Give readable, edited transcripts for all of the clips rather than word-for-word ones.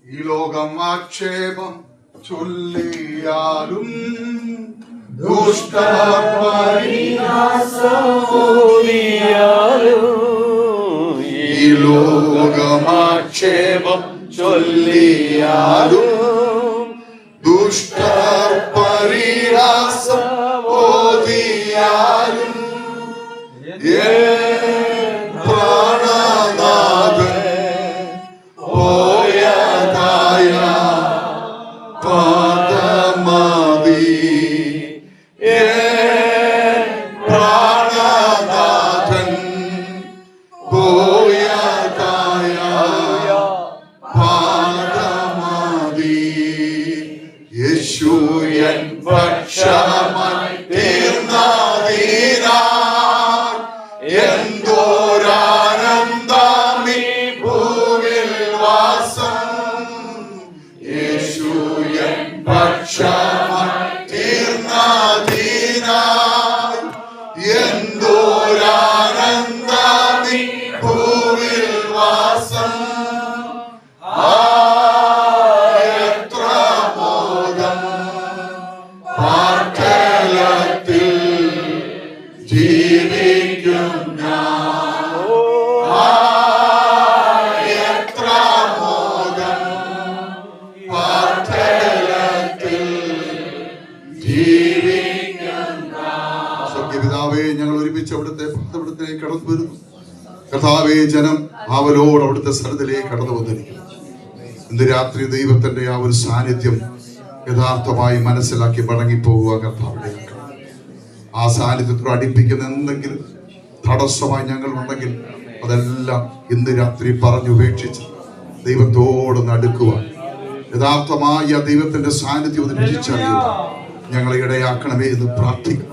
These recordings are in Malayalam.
ഈ ലോകം ആക്ഷേപം ചൊല്ലിയാലും ഈ ലോകം ആക്ഷേപം ചൊല്ലിയാലും ദുഷ്ടർ പരിഹാസം ഓതിയാലും പ്രാണനാഥൻ പോയതായ പാദമതി പ്രാണനാഥൻ പോയതായ പാദമതി യേശു എൻ പക്ഷമായി തീർന്നതിനാ എന്തോരാനന്ദമീ ഭൂവിൽ വാസം യേശു എൻ പക്ഷമായി തീർന്നതിനായി എന്തോരാനന്ദമീ ഭൂവിൽ വാസം എത്ര മോദം പാർക്കലത്തിൽ ജീവിക്കും എത്ര മോദം പാർക്കലത്തിൽ ജീവിക്കും. സ്വർഗ്ഗപിതാവേ, ഞങ്ങൾ ഒരുമിച്ച് അവിടുത്തെ കടന്നു വരുന്നു. കർത്താവേ, ജനം അവലോട് അവിടുത്തെ സ്ഥലത്തിലേക്ക് കടന്നു വന്നിരിക്കുന്നു. ഇന്ന് രാത്രി ദൈവത്തിന്റെ ആ ഒരു സാന്നിധ്യം യഥാർത്ഥമായി മനസ്സിലാക്കി മടങ്ങിപ്പോകുക. കർത്താവിടെ ആ സാന്നിധ്യത്തോട് അടുപ്പിക്കുന്ന എന്തെങ്കിലും തടസ്സമായി ഞങ്ങൾ ഉണ്ടെങ്കിൽ അതെല്ലാം ഇന്ന് രാത്രി പറഞ്ഞുപേക്ഷിച്ച് ദൈവത്തോടൊന്ന് അടുക്കുവാൻ, യഥാർത്ഥമായ ദൈവത്തിന്റെ സാന്നിധ്യം ഒന്ന് രുചിച്ചറിയുക ഞങ്ങളെ ഇടയാക്കണമേ എന്ന് പ്രാർത്ഥിക്കണം.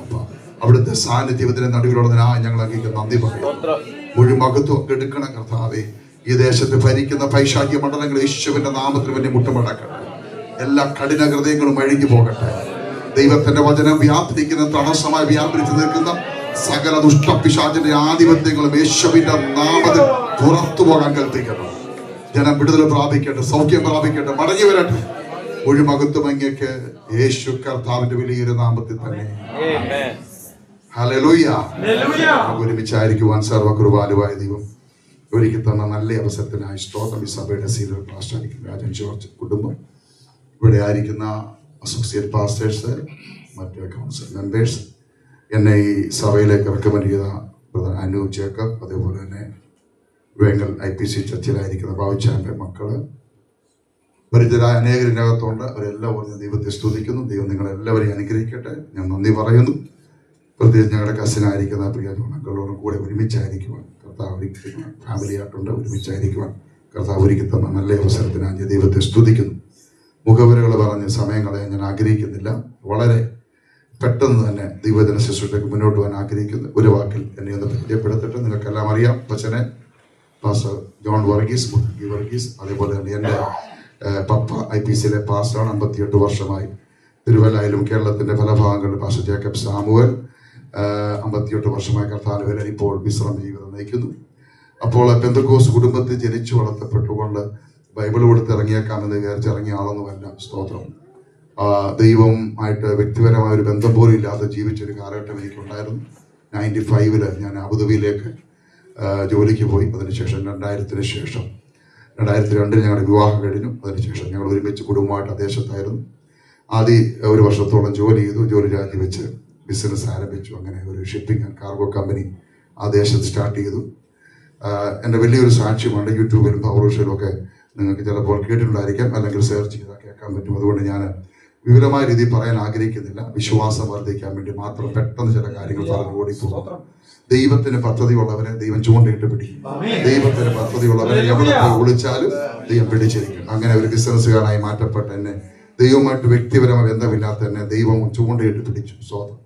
അവിടുത്തെ സാന്നിധ്യത്തിന്റെ നടുവിലുള്ളതിനാ ഞങ്ങൾ അങ്ങേക്ക് നന്ദി പറയുന്നു. മുഴുമകത്വം എടുക്കണം കർത്താവേ. ഈ ദേശത്ത് ഭരിക്കുന്ന പൈശാചിക മണ്ഡലങ്ങൾ യേശുവിന്റെ നാമത്തിന് വേണ്ടി മുട്ടുമടക്കട്ടെ. എല്ലാ കഠിന ഹൃദയങ്ങളും അഴിഞ്ഞു പോകട്ടെ. ദൈവത്തിന്റെ വചനം വ്യാപരിക്കുന്ന തടസ്സമായി വ്യാപരിച്ചു നിൽക്കുന്ന സകല ദുഷ്ടപിശാചിന്റെ ആധിപത്യങ്ങളും യേശുവിന്റെ നാമത്തിൽ പുറത്തു പോകാൻ കൽപ്പിക്കണം. ജനം വിടുതൽ പ്രാപിക്കട്ടെ, സൗഖ്യം പ്രാപിക്കട്ടെ, മടങ്ങി വരട്ടെ. മുഴുമകത്വം അങ്ങേക്ക് യേശു കർത്താവിന്റെ വലിയൊരു നാമത്തിൽ തന്നെ. ഹല്ലേലൂയ. ഒരുമിച്ചായിരിക്കുവാൻ സർവകൃപാലുവായ ദൈവം ഒരുക്കി തന്ന നല്ല അവസരത്തിനായി സ്തോത്രം. ഈ സഭയുടെ സീനിയർ പാസ്റ്റർ ആയിരിക്കും രാജൻ ജോർജ് കുടുംബം, ഇവിടെ ആയിരിക്കുന്ന അസോസിയേറ്റ് പാസ്റ്റേഴ്സ്, മറ്റ് കൗൺസിൽ മെമ്പേഴ്സ്, എന്നെ ഈ സഭയിലേക്ക് റെക്കമെൻഡ് ചെയ്ത ബ്രദർ അനു ജേക്കബ്, അതേപോലെ തന്നെ വേങ്ങൽ IPC ചർച്ചിലായിരിക്കുന്ന ബാബുച്ചാന്റെ മക്കള്, പരിചിതരായ അനേകരിനകത്തുണ്ട്. അവരെല്ലാവരും ഞാൻ ദൈവത്തെ സ്തുതിക്കുന്നു. ദൈവം നിങ്ങളെല്ലാവരെയും അനുഗ്രഹിക്കട്ടെ. ഞാൻ നന്ദി പറയുന്നു. പ്രത്യേകിച്ച് ഞങ്ങളുടെ കസിനായിരിക്കുന്ന പ്രിയ മക്കളോടും കൂടെ ഒരുമിച്ചായിരിക്കുവാൻ കർത്താവ് ഒരുക്കുന്ന ഫാമിലി ആയിട്ടുണ്ട്. ഒരുമിച്ചായിരിക്കുവാൻ കർത്താവ് ഒരുക്കി തന്ന നല്ല അവസരത്തിനായി ഞാൻ ദൈവത്തെ സ്തുതിക്കുന്നു. മുഖവരകൾ പറഞ്ഞ് സമയം കളയാൻ ഞാൻ ആഗ്രഹിക്കുന്നില്ല. വളരെ പെട്ടെന്ന് തന്നെ ദൈവജന ശുശ്രൂഷയ്ക്ക് മുന്നോട്ട് പോകാൻ ആഗ്രഹിക്കുന്നു. ഒരു വാക്കിൽ എന്നെ ഒന്ന് പരിചയപ്പെടുത്തിട്ട് നിങ്ങൾക്കെല്ലാം അറിയാം. പച്ചനെ പാസ്റ്റർ ജോൺ വർഗീസ്, വർഗീസ്, അതേപോലെ തന്നെ എൻ്റെ പപ്പ IPCയിലെ പാസ്റ്ററാണ്. 58 വർഷമായി തിരുവല്ലയിലും കേരളത്തിന്റെ പല ഭാഗങ്ങളിലും പാസ്റ്റർ ജേക്കബ് സാമുവൽ 58 വർഷമായി കർത്താവിൽ ഇപ്പോൾ വിശ്രമ ജീവിതം നയിക്കുന്നു. അപ്പോൾ പെന്തക്കോസ് കുടുംബത്തിൽ ജനിച്ചു വളർത്തപ്പെട്ടുകൊണ്ട് ബൈബിൾ കൊടുത്ത് ഇറങ്ങിയേക്കാമെന്ന് വിചാരിച്ചിറങ്ങിയ ആളൊന്നുമല്ല. സ്തോത്രം. ദൈവം ആയിട്ട് വ്യക്തിപരമായ ഒരു ബന്ധം പോലും ഇല്ലാതെ ജീവിച്ചൊരു കാലഘട്ടം എനിക്കുണ്ടായിരുന്നു. 95 ഞാൻ അബുദാബിയിലേക്ക് ജോലിക്ക് പോയി. അതിനുശേഷം 2000 ശേഷം 2002 ഞങ്ങളുടെ വിവാഹം കഴിഞ്ഞു. അതിനുശേഷം ഞങ്ങൾ ഒരുമിച്ച് കുടുംബമായിട്ട് ദേശത്തായിരുന്നു. ആദ്യം 1 വർഷത്തോളം ജോലി ചെയ്തു. ജോലി രാജിവെച്ച് ബിസിനസ് ആരംഭിച്ചു. അങ്ങനെ ഒരു ഷിപ്പിംഗ് ആൻഡ് കാർഗോ കമ്പനി ആ ദേശത്ത് സ്റ്റാർട്ട് ചെയ്തു. എൻ്റെ വലിയൊരു സാക്ഷ്യമുണ്ട്. യൂട്യൂബിലും പൗർഷയിലും ഒക്കെ നിങ്ങൾക്ക് ചിലപ്പോൾ കേട്ടിട്ടുണ്ടായിരിക്കാം, അല്ലെങ്കിൽ സെർച്ച് ചെയ്താൽ കേൾക്കാൻ പറ്റും. അതുകൊണ്ട് ഞാൻ വിപുലമായ രീതിയിൽ പറയാൻ ആഗ്രഹിക്കുന്നില്ല. വിശ്വാസം വർദ്ധിക്കാൻ വേണ്ടി മാത്രം പെട്ടെന്ന് ചില കാര്യങ്ങൾ പറഞ്ഞു ഓടിപ്പോകും. ദൈവത്തിന് പദ്ധതിയുള്ളവരെ ദൈവം ചൂണ്ടയിട്ട് പിടിക്കും. ദൈവത്തിന് പദ്ധതിയുള്ളവരെ എവിടെ പോയി വിളിച്ചാലും ദൈവം പിടിച്ചിരിക്കും. അങ്ങനെ ഒരു ബിസിനസ്സുകാരനായി മാറ്റപ്പെട്ട എന്നെ, ദൈവമായിട്ട് വ്യക്തിപരമായ ബന്ധമില്ലാത്ത എന്നെ ദൈവം ചൂണ്ടയിട്ട് പിടിച്ചു. സ്തോത്രം.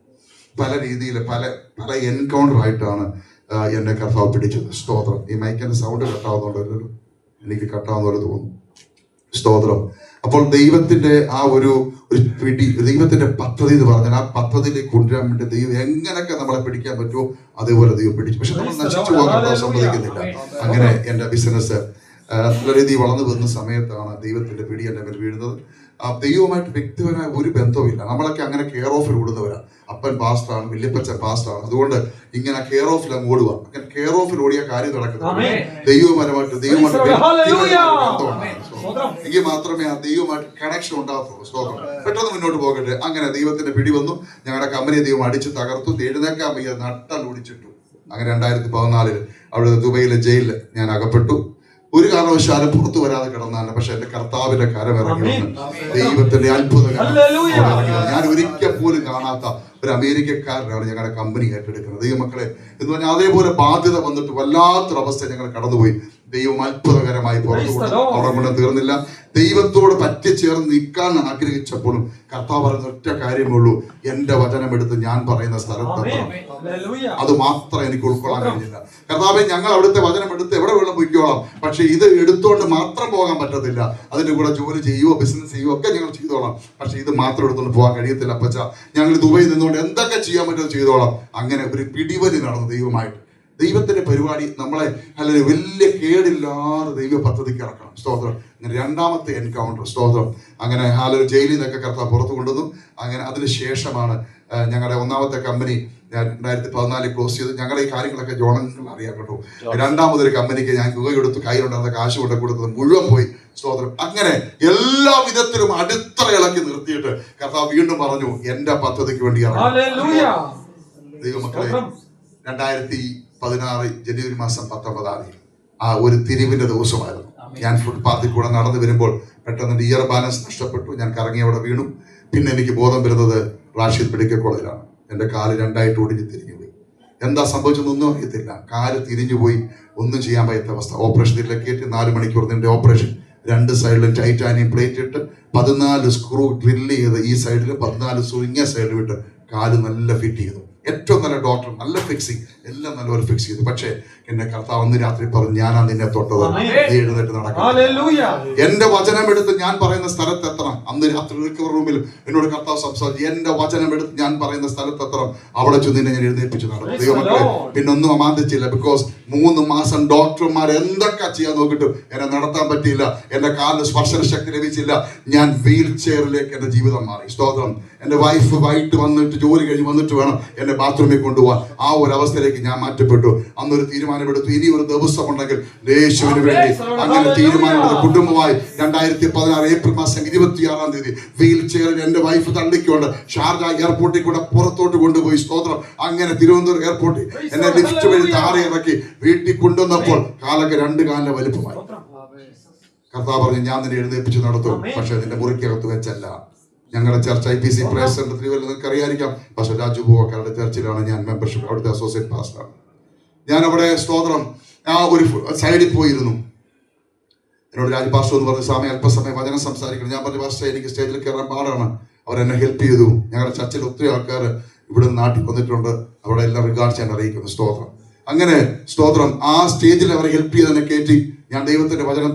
പല രീതിയിൽ പല എൻകൗണ്ടർ ആയിട്ടാണ് എന്നെ കർത്താവ് പിടിച്ചത്. സ്തോത്രം. ഈ മൈക്കിന്റെ സൗണ്ട് കട്ടാവുന്നുണ്ടല്ലോ, എനിക്ക് കട്ടാവുന്ന പോലെ തോന്നുന്നു. സ്തോത്രം. അപ്പോൾ ദൈവത്തിന്റെ ആ ഒരു പിടി, ദൈവത്തിന്റെ പദ്ധതി എന്ന് പറഞ്ഞാൽ ആ പദ്ധതിയിലേക്ക് കൊണ്ടുവരാൻ വേണ്ടി ദൈവം എങ്ങനെയൊക്കെ നമ്മളെ പിടിക്കാൻ പറ്റുമോ അതേപോലെ ദൈവം പിടിച്ചു. പക്ഷെ നമ്മൾ നശിച്ചു പോകാൻ സമ്മതിക്കുന്നില്ല. അങ്ങനെ എൻ്റെ ബിസിനസ് നല്ല രീതിയിൽ വളർന്നു വരുന്ന സമയത്താണ് ദൈവത്തിന്റെ പിടി എൻ്റെ മേൽ വീഴുന്നത്. ദൈവവുമായിട്ട് വ്യക്തിപരമായ ഒരു ബന്ധവുമില്ല. നമ്മളൊക്കെ അങ്ങനെ കെയർ ഓഫിൽ ഓടുന്നവരാ. അപ്പൻ പാസ്റ്ററാണ്, വല്യപ്പച്ചൻ പാസ്റ്ററാണ്, അതുകൊണ്ട് ഇങ്ങനെ കെയർ ഓഫിൽ അങ്ങ് ഓടുക. അങ്ങനെ കെയർ ഓഫിൽ ഓടിയ കാര്യം നടക്കുന്നത് ദൈവപരമായിട്ട് എങ്കിൽ മാത്രമേ ആ ദൈവമായിട്ട് കണക്ഷൻ ഉണ്ടാകത്തുള്ളൂ. സ്തോത്രം. പെട്ടെന്ന് മുന്നോട്ട് പോകട്ടെ. അങ്ങനെ ദൈവത്തിന്റെ പിടി വന്നു. ഞങ്ങളുടെ കമ്പനി ദൈവം അടിച്ച് തകർത്തു. എഴുന്നേക്കാൻ വയ്യ, നട്ടൽ ഓടിച്ചിട്ടു. അങ്ങനെ 2014 അവിടെ ദുബൈയിലെ ജയിലിൽ ഞാൻ അകപ്പെട്ടു. ഒരു കാരണവശാലും പുറത്തു വരാതെ കിടന്നാണ്. പക്ഷെ എന്റെ കർത്താവിന്റെ കരം ഇറങ്ങി വന്ന് ദൈവത്തിന്റെ അത്ഭുതങ്ങൾ. ഞാൻ ഒരിക്കൽ പോലും കാണാത്ത ഒരു അമേരിക്കക്കാരനാണ് ഞങ്ങളുടെ കമ്പനി ഏറ്റെടുക്കുന്നത്. ദൈവമക്കളെ എന്ന് പറഞ്ഞാൽ അതേപോലെ ബാധ്യത വന്നിട്ട് വല്ലാത്തൊരവസ്ഥ ഞങ്ങൾ കടന്നുപോയി. ദൈവം അത്ഭുതകരമായി പുറത്തു കൊടുത്തു. അവിടെ കൊണ്ട് തീർന്നില്ല. ദൈവത്തോട് പറ്റിച്ചേർന്ന് നിൽക്കാൻ ആഗ്രഹിച്ചപ്പോഴും കർത്താവ് പറയുന്ന ഒറ്റ കാര്യമേ ഉള്ളൂ, എന്റെ വചനം എടുത്ത് ഞാൻ പറയുന്ന സ്ഥലത്ത് അത് മാത്രം എനിക്ക് ഉൾക്കൊള്ളാൻ കഴിഞ്ഞില്ല. കർത്താവെ, ഞങ്ങൾ അവിടുത്തെ വചനം എടുത്ത് എവിടെ വേണം പൊയ്ക്കോളാം, പക്ഷെ ഇത് എടുത്തുകൊണ്ട് മാത്രം പോകാൻ പറ്റത്തില്ല. അതിന്റെ കൂടെ ജോലി ചെയ്യുവോ ബിസിനസ് ചെയ്യുവോ ഒക്കെ ഞങ്ങൾ ചെയ്തോളാം, പക്ഷെ ഇത് മാത്രം എടുത്തുകൊണ്ട് പോകാൻ കഴിയത്തില്ല. അപ്പച്ച, ഞങ്ങൾ ദുബൈയിൽ നിന്നുകൊണ്ട് എന്തൊക്കെ ചെയ്യാൻ പറ്റുമോ ചെയ്തോളാം. അങ്ങനെ ഒരു പിടിവലി നടന്നു ദൈവമായിട്ട്. ദൈവത്തിന്റെ പരിപാടി നമ്മളെ അല്ലെങ്കിൽ വലിയ കേടില്ലാതെ ദൈവ പദ്ധതിക്ക് ഇറക്കണം. സ്തോത്രം. അങ്ങനെ രണ്ടാമത്തെ എൻകൗണ്ടർ. സ്തോത്രം. അങ്ങനെ ജയിലിൽ നിന്നൊക്കെ കർത്താവ് പുറത്തു കൊണ്ടുവന്നു. അങ്ങനെ അതിനുശേഷമാണ് ഞങ്ങളുടെ ഒന്നാമത്തെ കമ്പനി 2014 ക്ലോസ് ചെയ്തു. ഞങ്ങളുടെ ഈ കാര്യങ്ങളൊക്കെ ജോണങ്ങൾ അറിയാം കേട്ടോ. രണ്ടാമതൊരു കമ്പനിക്ക് ഞാൻ തുകയെടുത്ത് കയ്യിലുണ്ടായിരുന്ന കാശ് കൊണ്ട് കൊടുത്തത് മുഴുവൻ പോയി. സ്തോത്രം. അങ്ങനെ എല്ലാ വിധത്തിലും അടിത്തറ ഇളക്കി നിർത്തിയിട്ട് കർത്താവ് വീണ്ടും പറഞ്ഞു, എന്റെ പദ്ധതിക്ക് വേണ്ടി ഇറങ്ങും. ദൈവമക്കളെ, 2016 ജനുവരി മാസം 19 ആ ഒരു തിരിവിന്റെ ദിവസമായിരുന്നു. ഞാൻ ഫുട്പാത്തിൽ കൂടെ നടന്നു വരുമ്പോൾ പെട്ടെന്ന് ഇയർ ബാലൻസ് നഷ്ടപ്പെട്ടു. ഞാൻ കറങ്ങി അവിടെ വീണു. പിന്നെ എനിക്ക് ബോധം വരുന്നത് റാഷിദ് മെഡിക്കൽ കോളേജിലാണ്. എൻ്റെ കാല് രണ്ടായിട്ട് ഒടിഞ്ഞ് തിരിഞ്ഞുപോയി. എന്താ സംഭവിച്ചതൊന്നും അറിയത്തില്ല. കാല് തിരിഞ്ഞുപോയി, ഒന്നും ചെയ്യാൻ പറ്റാത്ത അവസ്ഥ. ഓപ്പറേഷൻ തിരിലേക്ക് കയറ്റി 4 മണിക്കൂർ നിന്റെ ഓപ്പറേഷൻ. 2 സൈഡിലും ടൈറ്റാനിയം പ്ലേറ്റ് ഇട്ട് 14 സ്ക്രൂ ഡ്രില്ല് ചെയ്ത് ഈ സൈഡിൽ 14 സുരുങ്ങിയ സൈഡിൽ വിട്ട് കാല് നല്ല ഫിറ്റ് ചെയ്തു. ഏറ്റവും നല്ല ഡോക്ടർ, നല്ല ഫിക്സിങ്, എല്ലാം നല്ലപോലെ ഫിക്സ് ചെയ്തു. പക്ഷേ എന്നെ കർത്താവ് അന്ന് രാത്രി പറഞ്ഞു, ഞാനാ നിന്നെ തൊട്ടത്, നീ എഴുന്നേറ്റ് നടക്കണം. എന്റെ വചനം എടുത്ത് ഞാൻ പറയുന്ന സ്ഥലത്ത് എത്തണം. അന്ന് രാത്രി റിക്കവർ റൂമിൽ എന്നോട് കർത്താവ് സംസാരിച്ചു, എന്റെ വചനം എടുത്ത് ഞാൻ പറയുന്ന സ്ഥലത്ത് എത്തണം. അവിടെ ചെന്ന് നിന്നെ ഞാൻ എഴുന്നേൽപ്പിച്ചു നടന്നു. ദൈവമക്കളെ, പിന്നെ ഒന്നും അമാന്തിച്ചില്ല. ബിക്കോസ് 3 മാസം ഡോക്ടർമാർ എന്തൊക്കെ ചെയ്യാൻ നോക്കിയിട്ടും എന്നെ നടത്താൻ പറ്റിയില്ല. എന്റെ കാലിന് സ്പർശന ശക്തി ലഭിച്ചില്ല. ഞാൻ വീൽ ചെയറിലേക്ക് എന്റെ ജീവിതം മാറി. സ്തോത്രം. എന്റെ വൈഫ് വൈകിട്ട് വന്നിട്ട് ജോലി കഴിഞ്ഞ് വന്നിട്ട് വേണം എന്നെ ബാത്റൂമിൽ കൊണ്ടുപോകാൻ. ആ ഒരു അവസ്ഥയിലേക്ക് ഞാൻ മാറ്റപ്പെട്ടു. അന്നൊരു തീരുമാനമെടുത്തു, ഇനി ഒരു ദിവസം ഉണ്ടെങ്കിൽ യേശുവിന് വേണ്ടി. അങ്ങനെ തീരുമാനമെടുത്ത കുടുംബമായി 2016 ഏപ്രിൽ മാസം 26 വീൽ ചെയറിൽ എന്റെ വൈഫ് തള്ളിക്കൊണ്ട് ഷാർജ എയർപോർട്ടിൽ കൂടെ പുറത്തോട്ട് കൊണ്ടുപോയി. സ്തോത്രം. അങ്ങനെ തിരുവനന്തപുരം എയർപോർട്ടിൽ എന്നെ ലിഫ്റ്റ് വഴി താഴെ ഇറക്കി വീട്ടിൽ കൊണ്ടുവന്നപ്പോൾ കാലൊക്കെ 2 കാലിന്റെ വലുപ്പമായി. കർത്താവ് പറഞ്ഞു, ഞാൻ നിന്നെ എഴുന്നേൽപ്പിച്ച് നടത്തും, പക്ഷെ നിന്റെ മുറിക്കകത്ത് വെച്ചല്ല. ഞങ്ങളുടെ church IPC prayer centre Thiruvalla നിങ്ങൾക്ക് അറിയാതിരിക്കാം. പക്ഷെ രാജു ബോക്കാരുടെ ചർച്ചിലാണ് ഞാൻ മെമ്പർഷിപ്പ്, അവിടുത്തെ അസോസിയേറ്റ് പാസ്റ്ററാണ് ഞാൻ. അവിടെ സ്തോത്രം ആ ഒരു സൈഡിൽ പോയിരുന്നു. എന്നോട് രാജു പാസ്റ്റർ എന്ന് പറഞ്ഞ സമയം അല്പസമയം വചനം സംസാരിക്കണം. ഞാൻ പറഞ്ഞു, പാസ്റ്റർ എനിക്ക് സ്റ്റേജിൽ കയറാൻ പാടാണ്. അവരെന്നെ ഹെൽപ്പ് ചെയ്തു. ഞങ്ങളുടെ ചർച്ചിൽ ഒത്തിരി ആൾക്കാർ ഇവിടെ നാട്ടിൽ വന്നിട്ടുണ്ട്. അവിടെ എല്ലാം റിഗാർഡ്സ് ഞാൻ അറിയിക്കുന്നു. സ്തോത്രം. അങ്ങനെ സ്തോത്രം ആ സ്റ്റേജിൽ അവരെ ഹെൽപ്പ് ചെയ്ത് എന്നെ കയറ്റി. ഞാൻ ദൈവത്തിന്റെ വചനം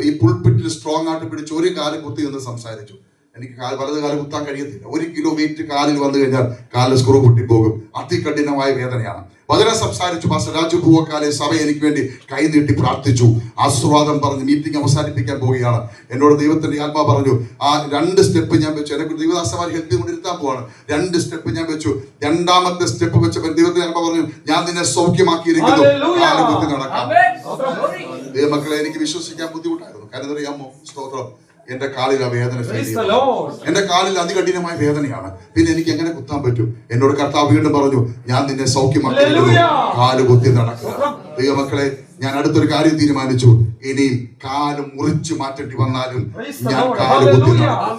ഈ പുൾപിറ്റിൽ സ്ട്രോങ് ആയിട്ട് പിടിച്ച് ഒരു കാല് കുത്തി നിന്ന് സംസാരിച്ചു. എനിക്ക് വലത് കാല് കുത്താൻ കഴിയത്തില്ല. 1 കിലോ വെയിറ്റ് കാലിൽ വന്നു കഴിഞ്ഞാൽ കാലിൽ സ്ക്രൂ പൊട്ടിപ്പോകും. അതികഠിനമായ വേദനയാണ്. വചനം സംസാരിച്ചു. പാസ്റ്റർ രാജു പൂവക്കാലെ സഭ എനിക്ക് വേണ്ടി കൈനീട്ടി പ്രാർത്ഥിച്ചു. ആശീർവാദം പറഞ്ഞ് മീറ്റിംഗ് അവസാനിപ്പിക്കാൻ പോവുകയാണ്. എന്നോട് ദൈവത്തിന്റെ ആത്മാ പറഞ്ഞു, ആ 2 സ്റ്റെപ്പ് ഞാൻ വെച്ചു. എന്നെ ദൈവദാസന്മാർ ഹെൽപ്പ് ചെയ്തുകൊണ്ടിരുത്താൻ പോവാണ്. 2 സ്റ്റെപ്പ് ഞാൻ വെച്ചു. 2ാമത്തെ സ്റ്റെപ്പ് വെച്ചപ്പോൾ ദൈവത്തിന്റെ ആത്മാ പറഞ്ഞു, ഞാൻ നിന്നെ സൗഖ്യമാക്കിയിരിക്കുന്നു, കാല് കുത്തി നടക്കാം. ദൈവമക്കളെ, എനിക്ക് വിശ്വസിക്കാൻ ബുദ്ധിമുട്ടായിരുന്നു. കാരണം അറിയാമോ, സ്തോത്രം, എന്റെ കാലിൽ ആ വേദന ഫീൽ ചെയ്തു. എന്റെ കാലിൽ അതികഠിനമായ വേദനയാണ്. പിന്നെ എനിക്ക് എങ്ങനെ കുത്താൻ പറ്റും? എന്നോട് കർത്താവ് വീണ്ടും പറഞ്ഞു, ഞാൻ നിന്നെ സൗഖ്യമാക്കിയിരിക്കുന്നു, കാല് കുത്തി നടക്കുക. ദൈവമക്കളെ, ഞാൻ അടുത്തൊരു കാര്യം തീരുമാനിച്ചു. ഇനി കാല് മുറിച്ചു മാറ്റേണ്ടി വന്നാലും ഞാൻ കാല് കുത്തി നടക്കും.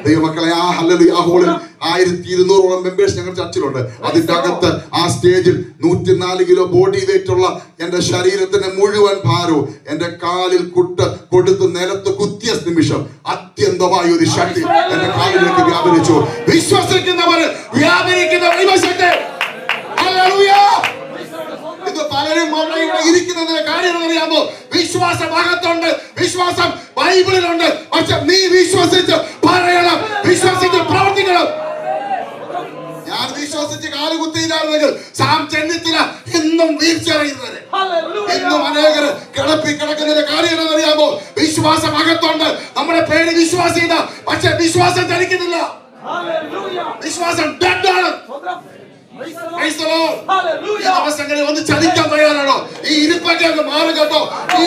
ദൈവമക്കളെ, ആ ഹല്ലേലൂയ ഹോളിൽ 1200ഓളം മെമ്പേഴ്സ് ഞങ്ങളുടെ ചർച്ചിലുണ്ട്. അതിന്റെ അകത്ത് ആ സ്റ്റേജിൽ 104 കിലോ ബോഡി വെയിറ്റ് ഉള്ള എന്റെ ശരീരത്തിന്റെ മുഴുവൻ ഭാരവും എന്റെ കാലിൽ കൊടുത്ത് നിലത്ത് കുത്തിയ നിമിഷം അത്യന്തമായ ഒരു ശക്തി എന്റെ കാലിലേക്ക് വ്യാപരിച്ചു. വിശ്വസിക്കുന്നവർ വ്യാപരിക്കുന്ന ദൈവശക്തി. ഹല്ലേലൂയ. ഇത് പലരും ഇരിക്കുന്നതിന്റെ കാര്യം അറിയാമോ? വിശ്വാസം അകത്തുണ്ട്, വിശ്വാസം ബൈബിളിലുണ്ട്. പക്ഷെ നീ വിശ്വസിച്ച് പറയണം, വിശ്വസിച്ച് പ്രവർത്തിക്കണം. ഞാൻ വിശ്വസിച്ച് കാലുകുത്തിയില്ലായിരുന്നെങ്കിൽ സാം ചെന്നിത്തല ഇന്നും വീഴ്ചയറിയുന്നത്. ഇന്നും അനേകർ കിടക്കുന്നതിന്റെ കാര്യം എന്നറിയാമോ? വിശ്വാസം അകത്തുണ്ട്. നമ്മളെ പേര് വിശ്വാസിത, പക്ഷെ വിശ്വാസം ചലിക്കുന്നില്ല. വിശ്വാസം ഡെഡ് ആണ്. ഈ ദിവസങ്ങളിൽ ഒന്ന് ചലിക്കാൻ തയ്യാറാണോ? ഈ ഇരിപ്പൊക്കെ ഒന്ന് മാറി കേട്ടോ. ഈ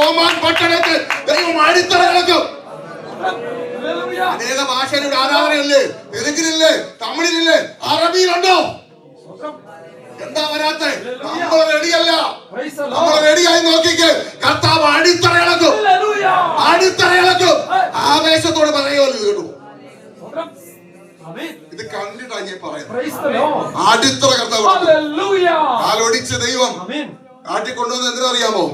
ഓമാൻ പട്ടണത്തിൽ ദൈവം അടിത്തറകളൊക്കെ അനേക ഭാഷയുടെ ആരാധനയല്ലേ? തെലുങ്കിലില്ലേ, തമിഴിലില്ലേ, അറബിയിലുണ്ടോ? എന്താ വരാത്തെ? നമ്മൾ റെഡിയല്ല. നമ്മൾ റെഡിയായി നോക്കിക്ക്. കർത്താവ് അടിത്തറകളൊക്കെ ആവേശത്തോടെ പറയുമല്ലോ. ഇത് കേട്ടു, ഇത് കണ്ടിട്ടാണ് ഞാൻ പറയുന്നത്. അടിത്തറ കർത്താവ് കാലൊടിച്ച ദൈവം നാട്ടിൽ കൊണ്ടുവന്ന് എന്തിനറിയാമോ?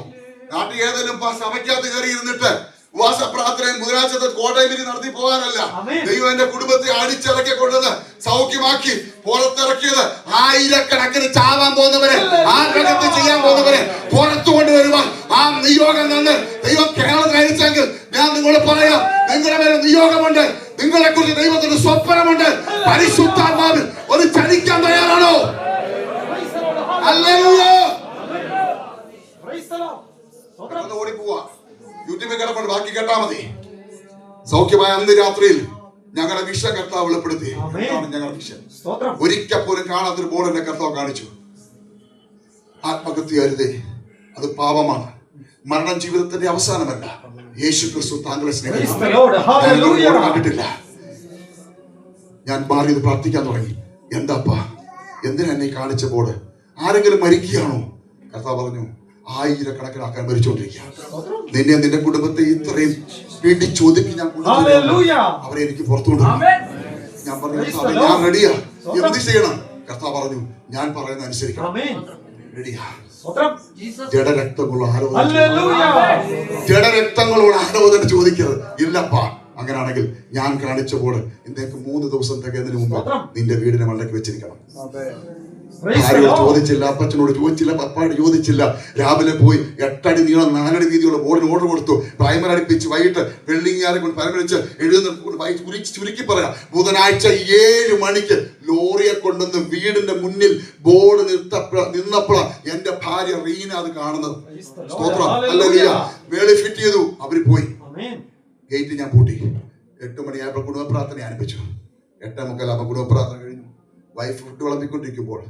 നാട്ടിൽ ഏതെങ്കിലും സഭയ്ക്കകത്ത് കയറി ഇരുന്നിട്ട് ഉപവാസ പ്രാർത്ഥനയും ബുധനാഴ്ചത്തെ കോട്ടയം നടത്തി പോകാനല്ല. ദൈവം എന്റെ കുടുംബത്തെ അടിച്ചിറക്കി കൊണ്ടുവന്ന് സൗഖ്യമാക്കി പുറത്തിറക്കിയത് ആയിരക്കണക്കിന് ചാവാൻ പോകുന്നവരെ, ആത്മഹത്യ ചെയ്യാൻ പോകുന്നവരെ പുറത്തു കൊണ്ടുവരുവാൻ ആ നിയോഗം നിന്ന് ദൈവം കേരളത്തിൽ അയച്ചെങ്കിൽ ഞാൻ നിങ്ങളോട് പറയാം, നിങ്ങളുടെ മേലെ നിയോഗമുണ്ട്. നിങ്ങളെ കുറിച്ച് ദൈവത്തിന് സ്വപ്നമുണ്ട്. പരിശുദ്ധാത്മാവിൽ ഒന്ന് ചലിക്കാൻ തയ്യാറാണോ? ഓടിപ്പോവാ. യൂട്യൂബിൽ കിടപ്പുണ്ട്, ബാക്കി കേട്ടാ മതി. സൗഖ്യമായ അന്ന് രാത്രിയിൽ ഞങ്ങളുടെ വിഷൻ കർത്താവ് വെളിപ്പെടുത്തി. ഞങ്ങളുടെ വിഷൻ ഒരിക്കൽ പോലും കാണാത്തൊരു ബോർഡ് എന്നെ കർത്താവ് കാണിച്ചു. ആത്മഹത്യ അരുതേ, അത് പാപമാണ്. മരണം ജീവിതത്തിന്റെ അവസാനമല്ല. യേശു ക്രിസ്തു താങ്കളെ സ്നേഹിക്കുന്നു. കണ്ടിട്ടില്ല. ഞാൻ മാറിയത് പ്രാർത്ഥിക്കാൻ തുടങ്ങി. എന്താപ്പാ, എന്തിനാ എന്നെ കാണിച്ച ബോർഡ്? ആരെങ്കിലും മരിക്കുകയാണോ? കർത്താവ് പറഞ്ഞു, ആയിരക്കണക്കിന് ആൾക്കാർ മരിച്ചുകൊണ്ടിരിക്കുക. നിന്നെ നിന്റെ കുടുംബത്തെ ഇത്രയും പിടിച്ചൊതുക്കി ഞാൻ അവരെ എനിക്ക് പുറത്തുകൊണ്ട്. ഞാൻ പറഞ്ഞു, ഞാൻ റെഡിയാ. എന്ത് ചെയ്യണം? കർത്താവ് പറഞ്ഞു, ഞാൻ പറയുന്ന അനുസരിക്കണം. റെഡിയാ. ജഡരക്തമുള്ള ആരോധന ചോദിക്കരുത്. ഇല്ലപ്പാ, അങ്ങനാണെങ്കിൽ ഞാൻ കാണിച്ചപ്പോൾ ഇന്നേക്ക് 3 ദിവസം തികയുന്നതിന് മുമ്പ് നിന്റെ വീടിനെ മണ്ടയ്ക്ക് വെച്ചിരിക്കണം. ആരോട് ചോദിച്ചില്ല, അപ്പച്ചനോട് ചോദിച്ചില്ല, പപ്പായോട് ചോദിച്ചില്ല. രാവിലെ പോയി 8 അടി നീളം 4 അടി വീതിയുള്ള ബോർഡിന് ഓർഡർ കൊടുത്തു. പ്രൈമർ അടുപ്പിച്ച് വൈകിട്ട് വെള്ളിങ്ങാരെ കൊണ്ട് പരമരിച്ച് ചുരുക്കി പറയാം, ബുധനാഴ്ച 7 മണിക്ക് ലോറിയെ കൊണ്ടുവന്ന് വീടിന്റെ മുന്നിൽ ബോർഡ് നിന്നപ്പോൾ എന്റെ ഭാര്യ റീന അത് കാണുന്നത്. സ്തോത്രം. ഹല്ലേലൂയ. വേളി ഫിറ്റ് ചെയ്തു. അവര് പോയി. ഗേറ്റ് ഞാൻ പൂട്ടി. 8 മണിയായപ്പോൾ കുടുംബ പ്രാർത്ഥന ആരംഭിച്ചു. 8:45 കുടുംബ പ്രാർത്ഥന കഴിഞ്ഞു. വൈഫ് ഫുഡ് വിളമ്പിക്കൊണ്ടിരിക്കുമ്പോൾ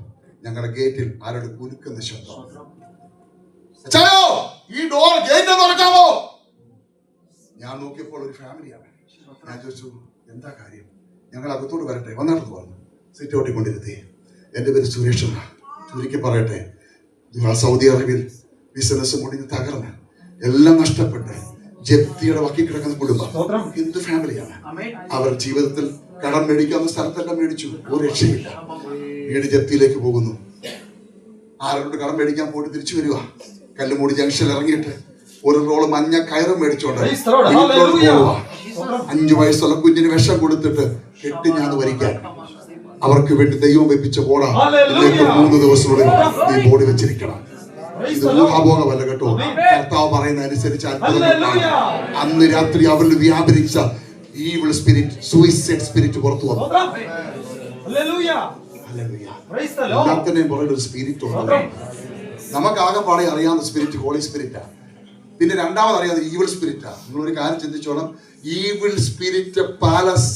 ഞങ്ങളുടെ ഗേറ്റിൽ ആരോട് കുലുക്കുന്ന ശബ്ദം. ഈ ഡോർ ഗേറ്റ് തുറക്കാമോ? ഞാൻ നോക്കിയപ്പോൾ ഒരു ഫാമിലിയാണ്. ഞാൻ ചോദിച്ചു, എന്താ കാര്യം? ഞങ്ങൾ അകത്തോട്ട് വരട്ടെ? വന്നിട്ട് പറഞ്ഞു. സിറ്റ് ഓട്ടിക്കൊണ്ടിരുത്തി. എൻ്റെ പേര് സുരേഷ്. ചുരുക്കി പറയട്ടെ, സൗദി അറേബ്യയിൽ ബിസിനസ് മുടിഞ്ഞ് തകർന്ന് എല്ലാം നഷ്ടപ്പെട്ട് ജപ്തിയുടെ വക്കി കിടക്കുന്ന കുടുംബം. ഹിന്ദു ഫാമിലിയാണ്. അവർ ജീവിതത്തിൽ കടം മേടിക്കാവുന്ന സ്ഥലത്തെല്ലാം മേടിച്ചു. ഒരു രക്ഷയില്ല. വീട് ജപ്തിയിലേക്ക് പോകുന്നു. ആരോട് കടം മേടിക്കാൻ പോയിട്ട് തിരിച്ചു വരിക. കല്ലുമൂടി ജംഗ്ഷനിൽ ഇറങ്ങിയിട്ട് ഒരു റോള് മഞ്ഞ കയറും മേടിച്ചോണ്ട് പോവുക. 5 വയസ്സുള്ള കുഞ്ഞിന് വിഷം കൊടുത്തിട്ട് കെട്ടി ഞാൻ വരിക്കാൻ അവർക്ക് വേണ്ടി ദൈവം വെപ്പിച്ച ബോർഡാ. 3 ദിവസത്തിനുള്ളിൽ ഈ ബോർഡ് വെച്ചിരിക്കണം. ഇത് ഊഹാഭോഗമല്ല കേട്ടോ. കർത്താവ് പറയുന്ന അനുസരിച്ച് അന്ന് രാത്രി അവരിൽ വ്യാപരിച്ച ഈവിൾ സ്പിരിറ്റ്, സൂയിസൈഡ് സ്പിരിറ്റ് പുറത്തു വന്നു. എല്ലാത്തിനെയും പുറകിൽ ഒരു സ്പിരിറ്റ് ഉണ്ട്. നമുക്ക് ആകെ പാടെ അറിയാവുന്ന സ്പിരിറ്റ് ഹോളി സ്പിരിറ്റാ. പിന്നെ രണ്ടാമത് അറിയാവുന്ന ഈവിൾ സ്പിരിറ്റാ. നിങ്ങളൊരു കാര്യം ചിന്തിച്ചോണം. ഈവിൾ സ്പിരിറ്റ് പാലസ്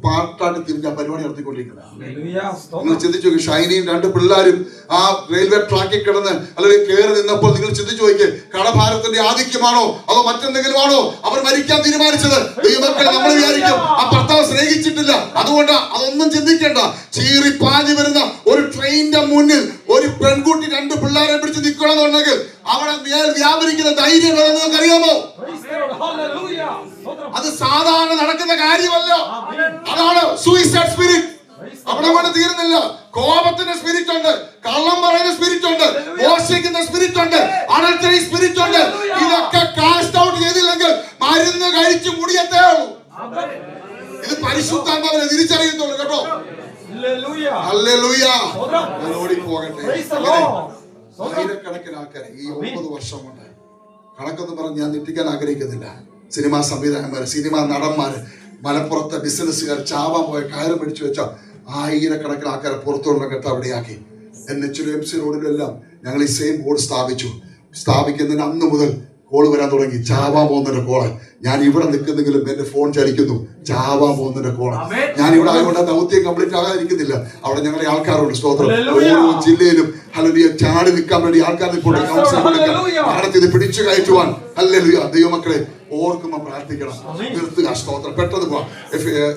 പാർട്ടായിട്ട് തിരിഞ്ഞ പരിപാടി നടത്തിക്കൊണ്ടിരിക്കുന്നത്. നിങ്ങൾ ചിന്തിച്ചു നോക്കി. ഷൈനിയും 2 പിള്ളേരും ആ റെയിൽവേ ട്രാക്കിൽ കിടന്ന് അല്ലെങ്കിൽ കയറി നിന്നപ്പോൾ നിങ്ങൾ ചിന്തിച്ചു നോക്കി, കടഭാരത്തിന്റെ ആധിക്യമാണോ അതോ മറ്റെന്തെങ്കിലും ആണോ അവർ മരിക്കാൻ തീരുമാനിച്ചത്? ദൈവമക്കളെ, നമ്മൾ വിചാരിക്കും ആ ഭർത്താവ് സ്നേഹിച്ചിട്ടില്ല, അതുകൊണ്ട് അതൊന്നും ചിന്തിക്കേണ്ട. ചീറി പാഞ്ഞു വരുന്ന ഒരു ട്രെയിനിന്റെ മുന്നിൽ ഒരു പെൺകുട്ടി 2 പിള്ളേരെ പിടിച്ച് നിൽക്കണമെന്നുണ്ടെങ്കിൽ അവിടെ വ്യാപരിക്കുന്ന ധൈര്യം നിങ്ങൾക്ക് അറിയാമോ? അത് സാധാരണ നടക്കുന്ന കാര്യമല്ല. അതാണ് സൂയിസൈഡ് സ്പിരിറ്റ്. അവിടെ കൊണ്ട് തീരുന്നില്ല. കോപത്തിന്റെ സ്പിരിറ്റ് ഉണ്ട്, കള്ളം പറയുന്ന സ്പിരിറ്റ് ഉണ്ട്, മോഷിക്കുന്ന സ്പിരിറ്റ് ഉണ്ട്, അഡൾട്ടറി സ്പിരിറ്റ് ഉണ്ട്. ഇതൊക്കെ കാസ്റ്റ് ഔട്ട് ചെയ്തില്ലെങ്കിൽ മരുന്ന് കഴിച്ച് മുടിയത്തേ ഉള്ളൂ. ഇത് പരിശുദ്ധാത്മാവിനെ തിരിച്ചറിയത്തുള്ളൂ കേട്ടോ. ഹല്ലേലൂയ. ഞാൻ ഓടിപ്പോകട്ടെ. ആയിരക്കണക്കിന് ആൾക്കാരെ ഈ 9 വർഷം കൊണ്ട് കണക്കൊന്നും പറഞ്ഞ് ഞാൻ തെറ്റിക്കാൻ ആഗ്രഹിക്കുന്നില്ല. സിനിമാ സംവിധായകന്മാര്, സിനിമാ നടന്മാര്, മലപ്പുറത്തെ ബിസിനസ്സുകാർ ചാവാൻ പോയ കയറ് പിടിച്ചു വെച്ച ആയിരക്കണക്കിന് ആൾക്കാരെ പുറത്തുള്ള കെട്ട് അവിടെയാക്കി. NH-MC റോഡിലെല്ലാം ഞങ്ങൾ ഈ സെയിം ബോർഡ് സ്ഥാപിക്കുന്നതിന് അന്ന് മുതൽ കോള് വരാൻ തുടങ്ങി. ചാവാൻ പോകുന്നതിന്റെ കോള്. ഞാൻ ഇവിടെ നിൽക്കുന്നെങ്കിലും എന്റെ ഫോൺ ചലിക്കുന്നു. ചാവാൻ പോകുന്നതിന്റെ കോള്. ഞാൻ ഇവിടെ ആയതുകൊണ്ട് ദൗത്യം കംപ്ലീറ്റ് ആകാതിരിക്കുന്നില്ല. അവിടെ ഞങ്ങളുടെ ആൾക്കാരുണ്ട്. സ്തോത്രം. ഓരോ ജില്ലയിലും ഹല്ലേലൂയ ചാടി നിൽക്കാൻ വേണ്ടി ആൾക്കാർ നിൽക്കുന്നത് പിടിച്ചു കയറ്റുവാൻ. ഹല്ലേലൂയ. ദൈവമക്കളെ ഓർക്കുമ്പോൾ പ്രാർത്ഥിക്കണം. നിർത്തുക. സ്തോത്രം. പെട്ടെന്ന് പോവാം.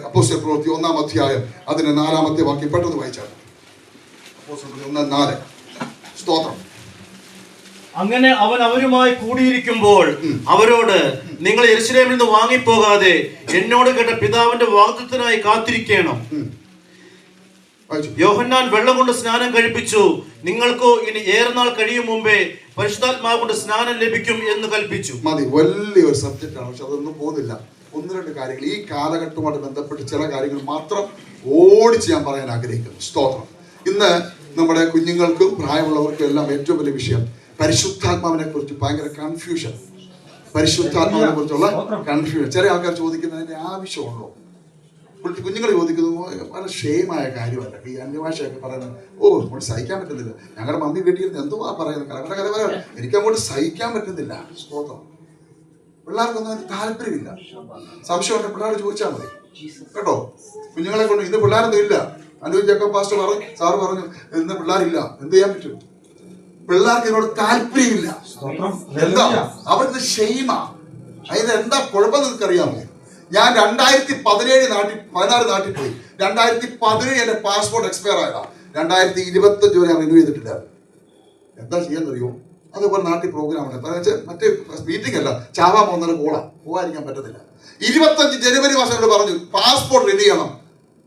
അപ്പോസ്തല പ്രവൃത്തി 1-ാം അധ്യായം അതിന്റെ 4-ാമത്തെ വാക്യം പെട്ടെന്ന് വായിച്ചാൽ. അപ്പോസ്തല പ്രവൃത്തി 1:4. സ്തോത്രം. അങ്ങനെ അവൻ അവരുമായി കൂടിയിരിക്കുമ്പോൾ അവരോട്, നിങ്ങൾ യെരൂശലേമിൽ നിന്ന് വാങ്ങിപ്പോകാതെ എന്നോട് കേട്ട പിതാവിന്റെ വാഗ്ദത്തത്തിനായി കാത്തിരിക്കണം. യോഹന്നാൻ വെള്ളം കൊണ്ട് സ്നാനം കഴിപ്പിച്ചു, നിങ്ങൾക്കോ ഇനി ഏറെ നാൾ കഴിയും മുമ്പേ പരിശുദ്ധാത്മാവ് കൊണ്ട് സ്നാനം ലഭിക്കും എന്ന് കൽപ്പിച്ചു. മതി. വലിയൊരു സബ്ജക്റ്റ് ആണ്. പക്ഷെ അതൊന്നും പോകുന്നില്ല. 1-2 കാര്യങ്ങൾ ഈ കാലഘട്ടവുമായിട്ട് ബന്ധപ്പെട്ട് ചില കാര്യങ്ങൾ മാത്രം ഓടിച്ച് ഞാൻ പറയാൻ ആഗ്രഹിക്കുന്നു. സ്തോത്രം. ഇന്ന് നമ്മുടെ കുഞ്ഞുങ്ങൾക്കും പ്രായമുള്ളവർക്കും എല്ലാം ഏറ്റവും വലിയ വിഷയം പരിശുദ്ധാത്മാവിനെ കുറിച്ച് ഭയങ്കര കൺഫ്യൂഷൻ. പരിശുദ്ധാത്മാവിനെ കുറിച്ചുള്ള കൺഫ്യൂഷൻ. ചില ആൾക്കാർ ചോദിക്കുന്നതിന്റെ ആവശ്യമുള്ളൂ. കുഞ്ഞുങ്ങൾ ചോദിക്കുന്നു. വളരെ ക്ഷേമായ കാര്യമല്ല ഈ അന്യഭാഷയൊക്കെ പറയുന്നത്. നമ്മൾ സഹിക്കാൻ പറ്റുന്നില്ല. ഞങ്ങളുടെ മമ്മി വീട്ടിൽ എന്തുവാ പറയുന്നത്, കലകളുടെ കല പറയാം. എനിക്ക് അങ്ങോട്ട് സഹിക്കാൻ പറ്റുന്നില്ല. സ്തോത്രം. പിള്ളേർക്കൊന്നും അതിന് താല്പര്യമില്ല. സംശയമുണ്ട് പിള്ളേർ ചോദിച്ചാൽ മതി കേട്ടോ. കുഞ്ഞുങ്ങളെ കൊണ്ട് ഇന്ന് പിള്ളേരൊന്നും ഇല്ല. അനുജക്ക പാസ്റ്റർ പറഞ്ഞു, സാറ് പറഞ്ഞു ഇന്ന് പിള്ളേരില്ല. എന്ത് ചെയ്യാൻ പറ്റും? പിള്ളേർക്ക് ഇതിനോട് താല്പര്യമില്ല. എന്താ അവർക്ക് ഷെയ്മാ. അതിന് എന്താ കുഴപ്പം നിങ്ങൾക്കറിയാമോ? ഞാൻ 2017 നാട്ടിൽ പോയി. 2017 എന്റെ പാസ്പോർട്ട് എക്സ്പയർ ആയതാ. 2025 വരെ ഞാൻ റിന്യൂ ചെയ്തിട്ടില്ല. എന്താ ചെയ്യാന്നറിയോ? അതുപോലെ നാട്ടിൽ പ്രോഗ്രാമാണ്. മറ്റേ മീറ്റിംഗ് അല്ല, ചാവാൻ പോകുന്ന കോളാ. പോകാതിരിക്കാൻ പറ്റത്തില്ല. 25 ജനുവരി മാസം പറഞ്ഞു പാസ്പോർട്ട് റിന്യൂ ചെയ്യണം.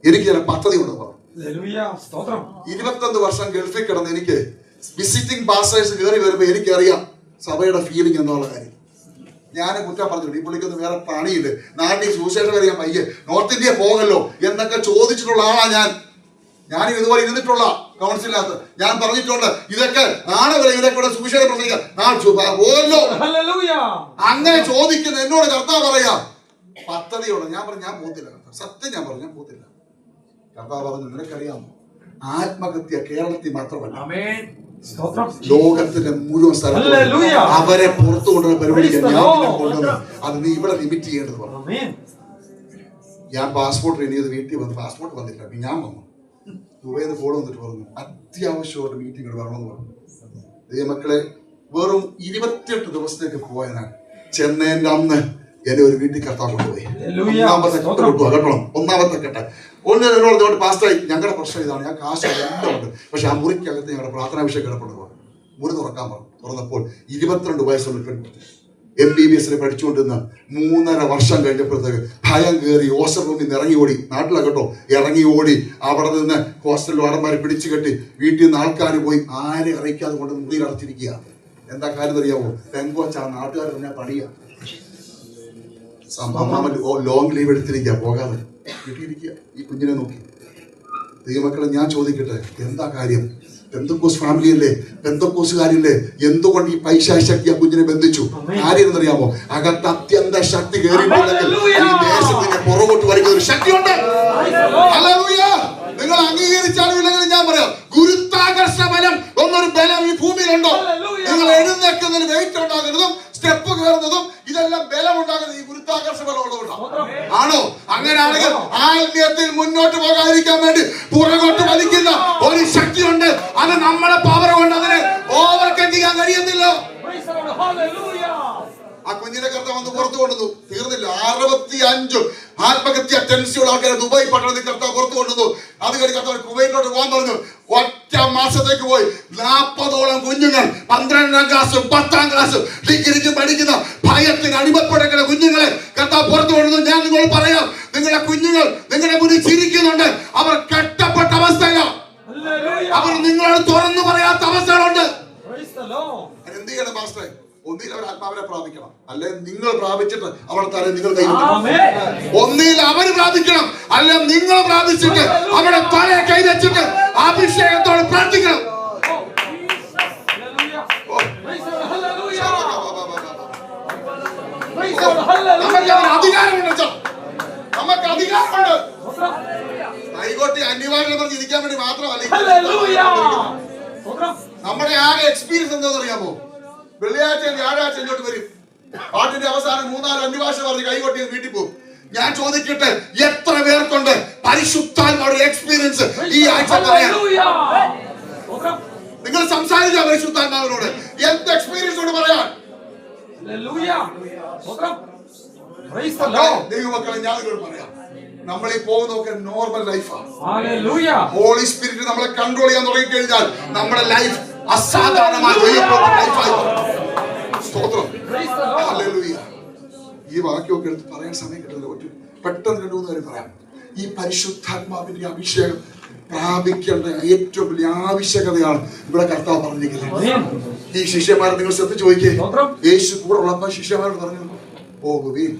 എനിക്ക് ചില പദ്ധതി ഉണ്ടെന്ന് പറഞ്ഞു. 21 വർഷം ഗൾഫിൽ കിടന്ന് എനിക്ക് വിസിറ്റിംഗ് പാസ്റ്റേഴ്സ് കയറി വരുമ്പോൾ എനിക്കറിയാം സഭയുടെ ഫീലിംഗ് എന്നുള്ള കാര്യം. ഞാൻ കുറ്റം പറഞ്ഞിട്ടുണ്ട്. ഈ പുള്ളിക്കൊന്നും വേറെ പണിയില്ല, നാട്ടിൽ സുവിശേഷം അറിയാൻ വയ്യ, നോർത്ത് ഇന്ത്യ പോകല്ലോ എന്നൊക്കെ ചോദിച്ചിട്ടുള്ള ആളാ ഞാനും ഇതുപോലെ ഇരുന്നിട്ടുള്ള കൗൺസിലിനകത്ത് ഞാൻ പറഞ്ഞിട്ടുണ്ട്. ഇതൊക്കെ നാളെ വരെ ഇതൊക്കെ സുവിശേഷം പ്രസംഗിക്കാം പോകല്ലോ. അങ്ങനെ ചോദിക്കുന്ന എന്നോട് കർത്താവ് പറയാ പദ്ധതിയോടെ. ഞാൻ പറഞ്ഞു ഞാൻ പോത്തില്ല. സത്യം ഞാൻ പറഞ്ഞു ഞാൻ പോത്തില്ല. കർത്താവ് പറഞ്ഞു നിനക്കറിയാമോ ആത്മഹത്യ കേരളത്തിൽ മാത്രമല്ല ലോകത്തിന്റെ മുഴുവൻ സ്ഥലത്തും അവരെ പുറത്തു കൊണ്ടുവന്ന പരിപാടിക്ക് ഞാൻ കൊണ്ടുവന്ന് അത് നീ ഇവിടെ ലിമിറ്റ് ചെയ്യേണ്ടത് പറഞ്ഞു. ഞാൻ പാസ്പോർട്ട് റിന്യൂ ചെയ്ത് വീട്ടിൽ വന്ന് പാസ്പോർട്ട് വന്നില്ല. ഞാൻ വന്നു ദുബൈന്ന് കോൾ വന്നിട്ട് പറഞ്ഞു അത്യാവശ്യമായിട്ട് മീറ്റിംഗ് വരണമെന്ന് പറഞ്ഞു. ദൈവമക്കളെ വെറും 28 ദിവസത്തേക്ക് പോയതാണ്. ചെന്നൈന്റെ അന്ന് എന്നെ ഒരു വീട്ടിൽ കർത്താവ് കൊണ്ടുപോയി. ഒന്നാമത്തെ കെട്ട് കൊണ്ടുപോകാം കേട്ടോ. ഒന്നാമത്തെ കെട്ട് എന്നോട് പാസ്റ്റായി ഞങ്ങളുടെ പ്രശ്നം ഇതാണ്. ഞാൻ കാശ് എല്ലാം ഉണ്ട്, പക്ഷെ ആ മുറിക്കകത്ത് ഞങ്ങളുടെ പ്രാർത്ഥനാ വിഷയം കിടപ്പുണ്ട്. മുറി തുറക്കാൻ പറഞ്ഞു. തുറന്നപ്പോൾ 22 വയസ്സുള്ള പെൺകുട്ടി MBBS പഠിച്ചുകൊണ്ടിരുന്ന 3.5 വർഷം കഴിഞ്ഞപ്പോഴത്തേക്ക് ഭയം കയറി ഹോസ്റ്റൽ റൂമിൽ നിന്ന് ഇറങ്ങി ഓടി. നാട്ടിലാണ് കേട്ടോ. ഇറങ്ങി ഓടി അവിടെ നിന്ന് ഹോസ്റ്റലിൽ വാടന്മാരെ പിടിച്ചു കെട്ടി വീട്ടിൽ നിന്ന് ആൾക്കാർ പോയി ആരെ അറിയിക്കാതെ കൊണ്ട് മുറിയിൽ അടച്ചിരിക്കുക. എന്താ കാര്യം അറിയാമോ? പെങ്കോച്ച ആ നാട്ടുകാർ തന്നെ പണിയാ. ലോങ് ലീവ് എടുത്തിരിക്കുക, പോകാതെ വീട്ടിലിരിക്കുക. ഈ കുഞ്ഞിനെ നോക്കി. ദൈവമക്കളെ ഞാൻ ചോദിക്കട്ടെ, എന്താ കാര്യം? പെന്തക്കോസ് ഫാമിലി അല്ലേ, പെന്തക്കോസുകാരില്ലേ? എന്തുകൊണ്ട് ഈ പൈശാചിക കുഞ്ഞിനെ ബന്ധിച്ചു? കാര്യം എന്നറിയാമോ? അകത്ത് അത്യന്ത ശക്തി കയറിയിട്ടുണ്ടെങ്കിൽ ഈ ദേശത്തിന്റെ പുറകോട്ട് വലിക്കുന്ന ഒരു ശക്തിയുണ്ട്. നിങ്ങൾ അംഗീകരിച്ചാലും ഇല്ലെങ്കിലും ഞാൻ പറയാം, ഗുരുത്വാകർഷണ ബലം എന്നൊരു ബലം ഈ ഭൂമിയിലുണ്ടോ? നിങ്ങൾ എഴുന്നേൽക്കുന്നതിന് വെയിറ്റ് ഉണ്ടാകുന്നതും സ്റ്റെപ്പ് കയറുന്നതും ഇതെല്ലാം ബലം ഉണ്ടാകുന്നത് ഈ ഗുരുത്വാകർഷണ ബലം ഉള്ളതുകൊണ്ടാണ്. ആണോ? അങ്ങനെയാണെങ്കിൽ ആത്മീയത്തിൽ മുന്നോട്ട് പോകാതിരിക്കാൻ വേണ്ടി പുറകോട്ട് വലിക്കുന്ന ഒരു ശക്തിയുണ്ട്. അത് നമ്മുടെ പവർ കൊണ്ട് അതിനെ ഓവർകം ചെയ്യാൻ കഴിയുന്നില്ല. ആ കുഞ്ഞിനെ കർത്താവ് വന്ന് പുറത്തു കൊണ്ടുവന്നു. തീർന്നില്ല. 65 ആത്മഹത്യ ടെൻസിയുള്ള ആൾക്കാരെ ദുബായ് പട്ടണത്തിൽ കർത്താവ് പുറത്തു കൊണ്ടുവന്നു. അത് കഴിഞ്ഞ് കർത്താവ് കുവൈറ്റിലോട്ട് പോകാൻ പറഞ്ഞു. ഒറ്റ മാസത്തേക്ക് പോയി 40ഓളം കുഞ്ഞുങ്ങൾ 12ാം ക്ലാസ്സും 10ാം ക്ലാസ്സും ഡിഗ്രിക്ക് പഠിക്കുന്ന ഭയത്തിന് അടിമപ്പെടുന്ന കുഞ്ഞുങ്ങളെ കർത്താവ് പുറത്തു കൊണ്ടുവന്നു. ഞാൻ നിങ്ങളോട് പറയാം, നിങ്ങളുടെ കുഞ്ഞുങ്ങൾ നിങ്ങളുടെ മുന്നിൽ ചിരിക്കുന്നുണ്ട്. അവർ കെട്ടപ്പെട്ട അവസ്ഥയിലാണ്. അവർ നിങ്ങളോട് തുറന്നു പറയാത്ത അവസ്ഥകളുണ്ട്. എന്ത് ചെയ്യണം പാസ്റ്ററെ? ഒന്നിൽ അവർ ആത്മാവിനെ പ്രാപിക്കണം, അല്ലെ നിങ്ങൾ പ്രാപിച്ചിട്ട് അവിടെ തലേ നിങ്ങൾ കൈവെക്കണം. ഒന്നിൽ അവർ പ്രാപിക്കണം, അല്ലെ നിങ്ങൾ പ്രാപിച്ചിട്ട് അവിടെ തലേ കൈവച്ചിട്ട് അഭിഷേകത്തോട് പ്രാർത്ഥിക്കണം. അധികാരമുണ്ട്. നമുക്ക് അധികാരമുണ്ട്. കൈകൊട്ടി അന്യഭാഷ പറഞ്ഞ് ഇരിക്കാൻ വേണ്ടി മാത്രമല്ല. നമ്മുടെ ആകെ എക്സ്പീരിയൻസ് എന്താണെന്ന് അറിയാമോ? വെള്ളിയാഴ്ച വ്യാഴാഴ്ച ഇങ്ങോട്ട് വരും, പാട്ടിന്റെ അവസാനം 3-4 അന്യഭാഷ പറഞ്ഞ് കൈകൊട്ടി വീട്ടിൽ പോകും. ഞാൻ ചോദിക്കട്ടെ, എത്ര പേർക്കുണ്ട് പരിശുദ്ധാത്മാവിന്റെ എക്സ്പീരിയൻസ് ഈ ആഴ്ച പറയാൻ? നിങ്ങൾ സംസാരിച്ച പരിശുദ്ധാത്മാവിനോട് എന്ത് എക്സ്പീരിയൻസ് കൊണ്ട് പറയാൻ? ദൈവമക്കളെ, ഞാൻ നിങ്ങളോട് പറയാം, നമ്മൾ ഈ പോകുന്നതൊക്കെ നോർമൽ ലൈഫാണ്. ഹോളി സ്പിരിറ്റ് നമ്മളെ കൺട്രോൾ ചെയ്യാൻ തുടങ്ങി കഴിഞ്ഞാൽ നമ്മുടെ ലൈഫ് അസാധാരണമായ ലൈഫായി. സ്തോത്രം. ഹല്ലേലൂയ. ഈ വാക്യമൊക്കെ എടുത്ത് പറയാൻ സമയം കിട്ടുന്നില്ല. പെട്ടെന്ന് 2-3 കാര്യം പറയാം. ഈ പരിശുദ്ധാത്മാവിന്റെ അഭിഷേകം പ്രാപിക്കേണ്ട ഏറ്റവും വലിയ ആവശ്യകതയാണ് ഇവിടെ കർത്താവ് പറഞ്ഞിരിക്കുന്നത്. ഈ ശിഷ്യന്മാരെ നിങ്ങൾ ശ്രദ്ധിച്ചു നോക്കിയേ. യേശു കൂടെ ഉള്ളപ്പോൾ ശിഷ്യന്മാരോട് പറഞ്ഞു, പോകുവീൻ,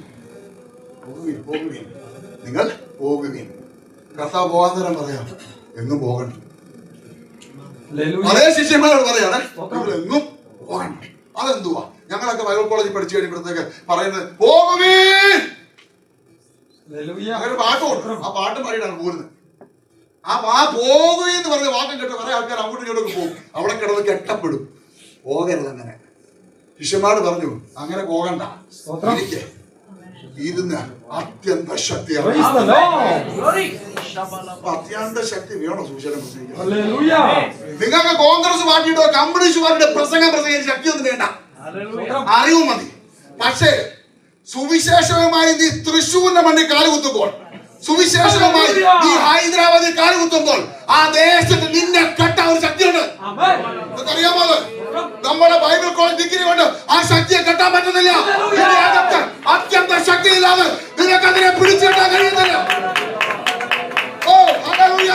നിങ്ങൾ പോകുവീൻ. കർത്താവ് പോകാൻ നേരം പറയാം, എങ്ങും പോകണ്ട. അതേ ശിഷ്യന്മാരോട് പറയാണ്, നിങ്ങൾ എങ്ങും പോകണ്ട. അതെന്തുവാ? ഞങ്ങളൊക്കെ ബൈബിൾ കോളേജിൽ പഠിച്ചു കഴിയുമ്പോഴത്തേക്ക് പറയുന്നത് പോകുവീൻ. അങ്ങനെ പാട്ട് കൊടുക്കണം. ആ പാട്ടും പാടിയിട്ടാണ് പോകുന്നത്. ആ പോകുകയെന്ന് പറഞ്ഞ വാക്കം കേട്ട് കുറെ ആൾക്കാർ അങ്ങോട്ടും ഇങ്ങോട്ടൊക്കെ പോകും. അവിടെ കിടന്ന് കെട്ടപ്പെടും. പോകരുത്. അങ്ങനെ ശിഷ്യന്മാര് പറഞ്ഞു, അങ്ങനെ പോകണ്ട, ഇരുന്ന അത്യന്ത ശക്തിയാണ്. അത്യന്ത ശക്തി വേണോ സുവിശേഷം പ്രസംഗിക്കാൻ? നിങ്ങൾക്ക് കോൺഗ്രസ് പാർട്ടിയുടെ കമ്മ്യൂണിസ്റ്റ് പാർട്ടിയുടെ പ്രസംഗിക്കാൻ ശക്തിയൊന്നും വേണ്ട, അറിവും മതി. പക്ഷേ സുവിശേഷവുമായി നീ തൃശ്ശൂരിന്റെ മണ്ണിൽ കാലുകുത്തുമ്പോൾ, സുവിശേഷവുമായി നീ ഹൈദരാബാദിൽ കാലുകുത്തുമ്പോൾ ആ ദേശത്ത് നിന്നെ കെട്ടാൻ ഒരു ശക്തിയുണ്ട്. അറിയാമോ? നമ്മുടെ ബൈബിൾ കോളേജ് ഡിഗ്രി കൊണ്ട് ആ ശക്തിയെ കെട്ടാൻ പറ്റുന്നില്ല. അത്യന്ത ശക്തിയില്ലാതെ നിനക്കതിനെ പിടിച്ചെടുക്കാൻ കഴിയുന്നില്ല. ഓ ഹല്ലേലൂയ.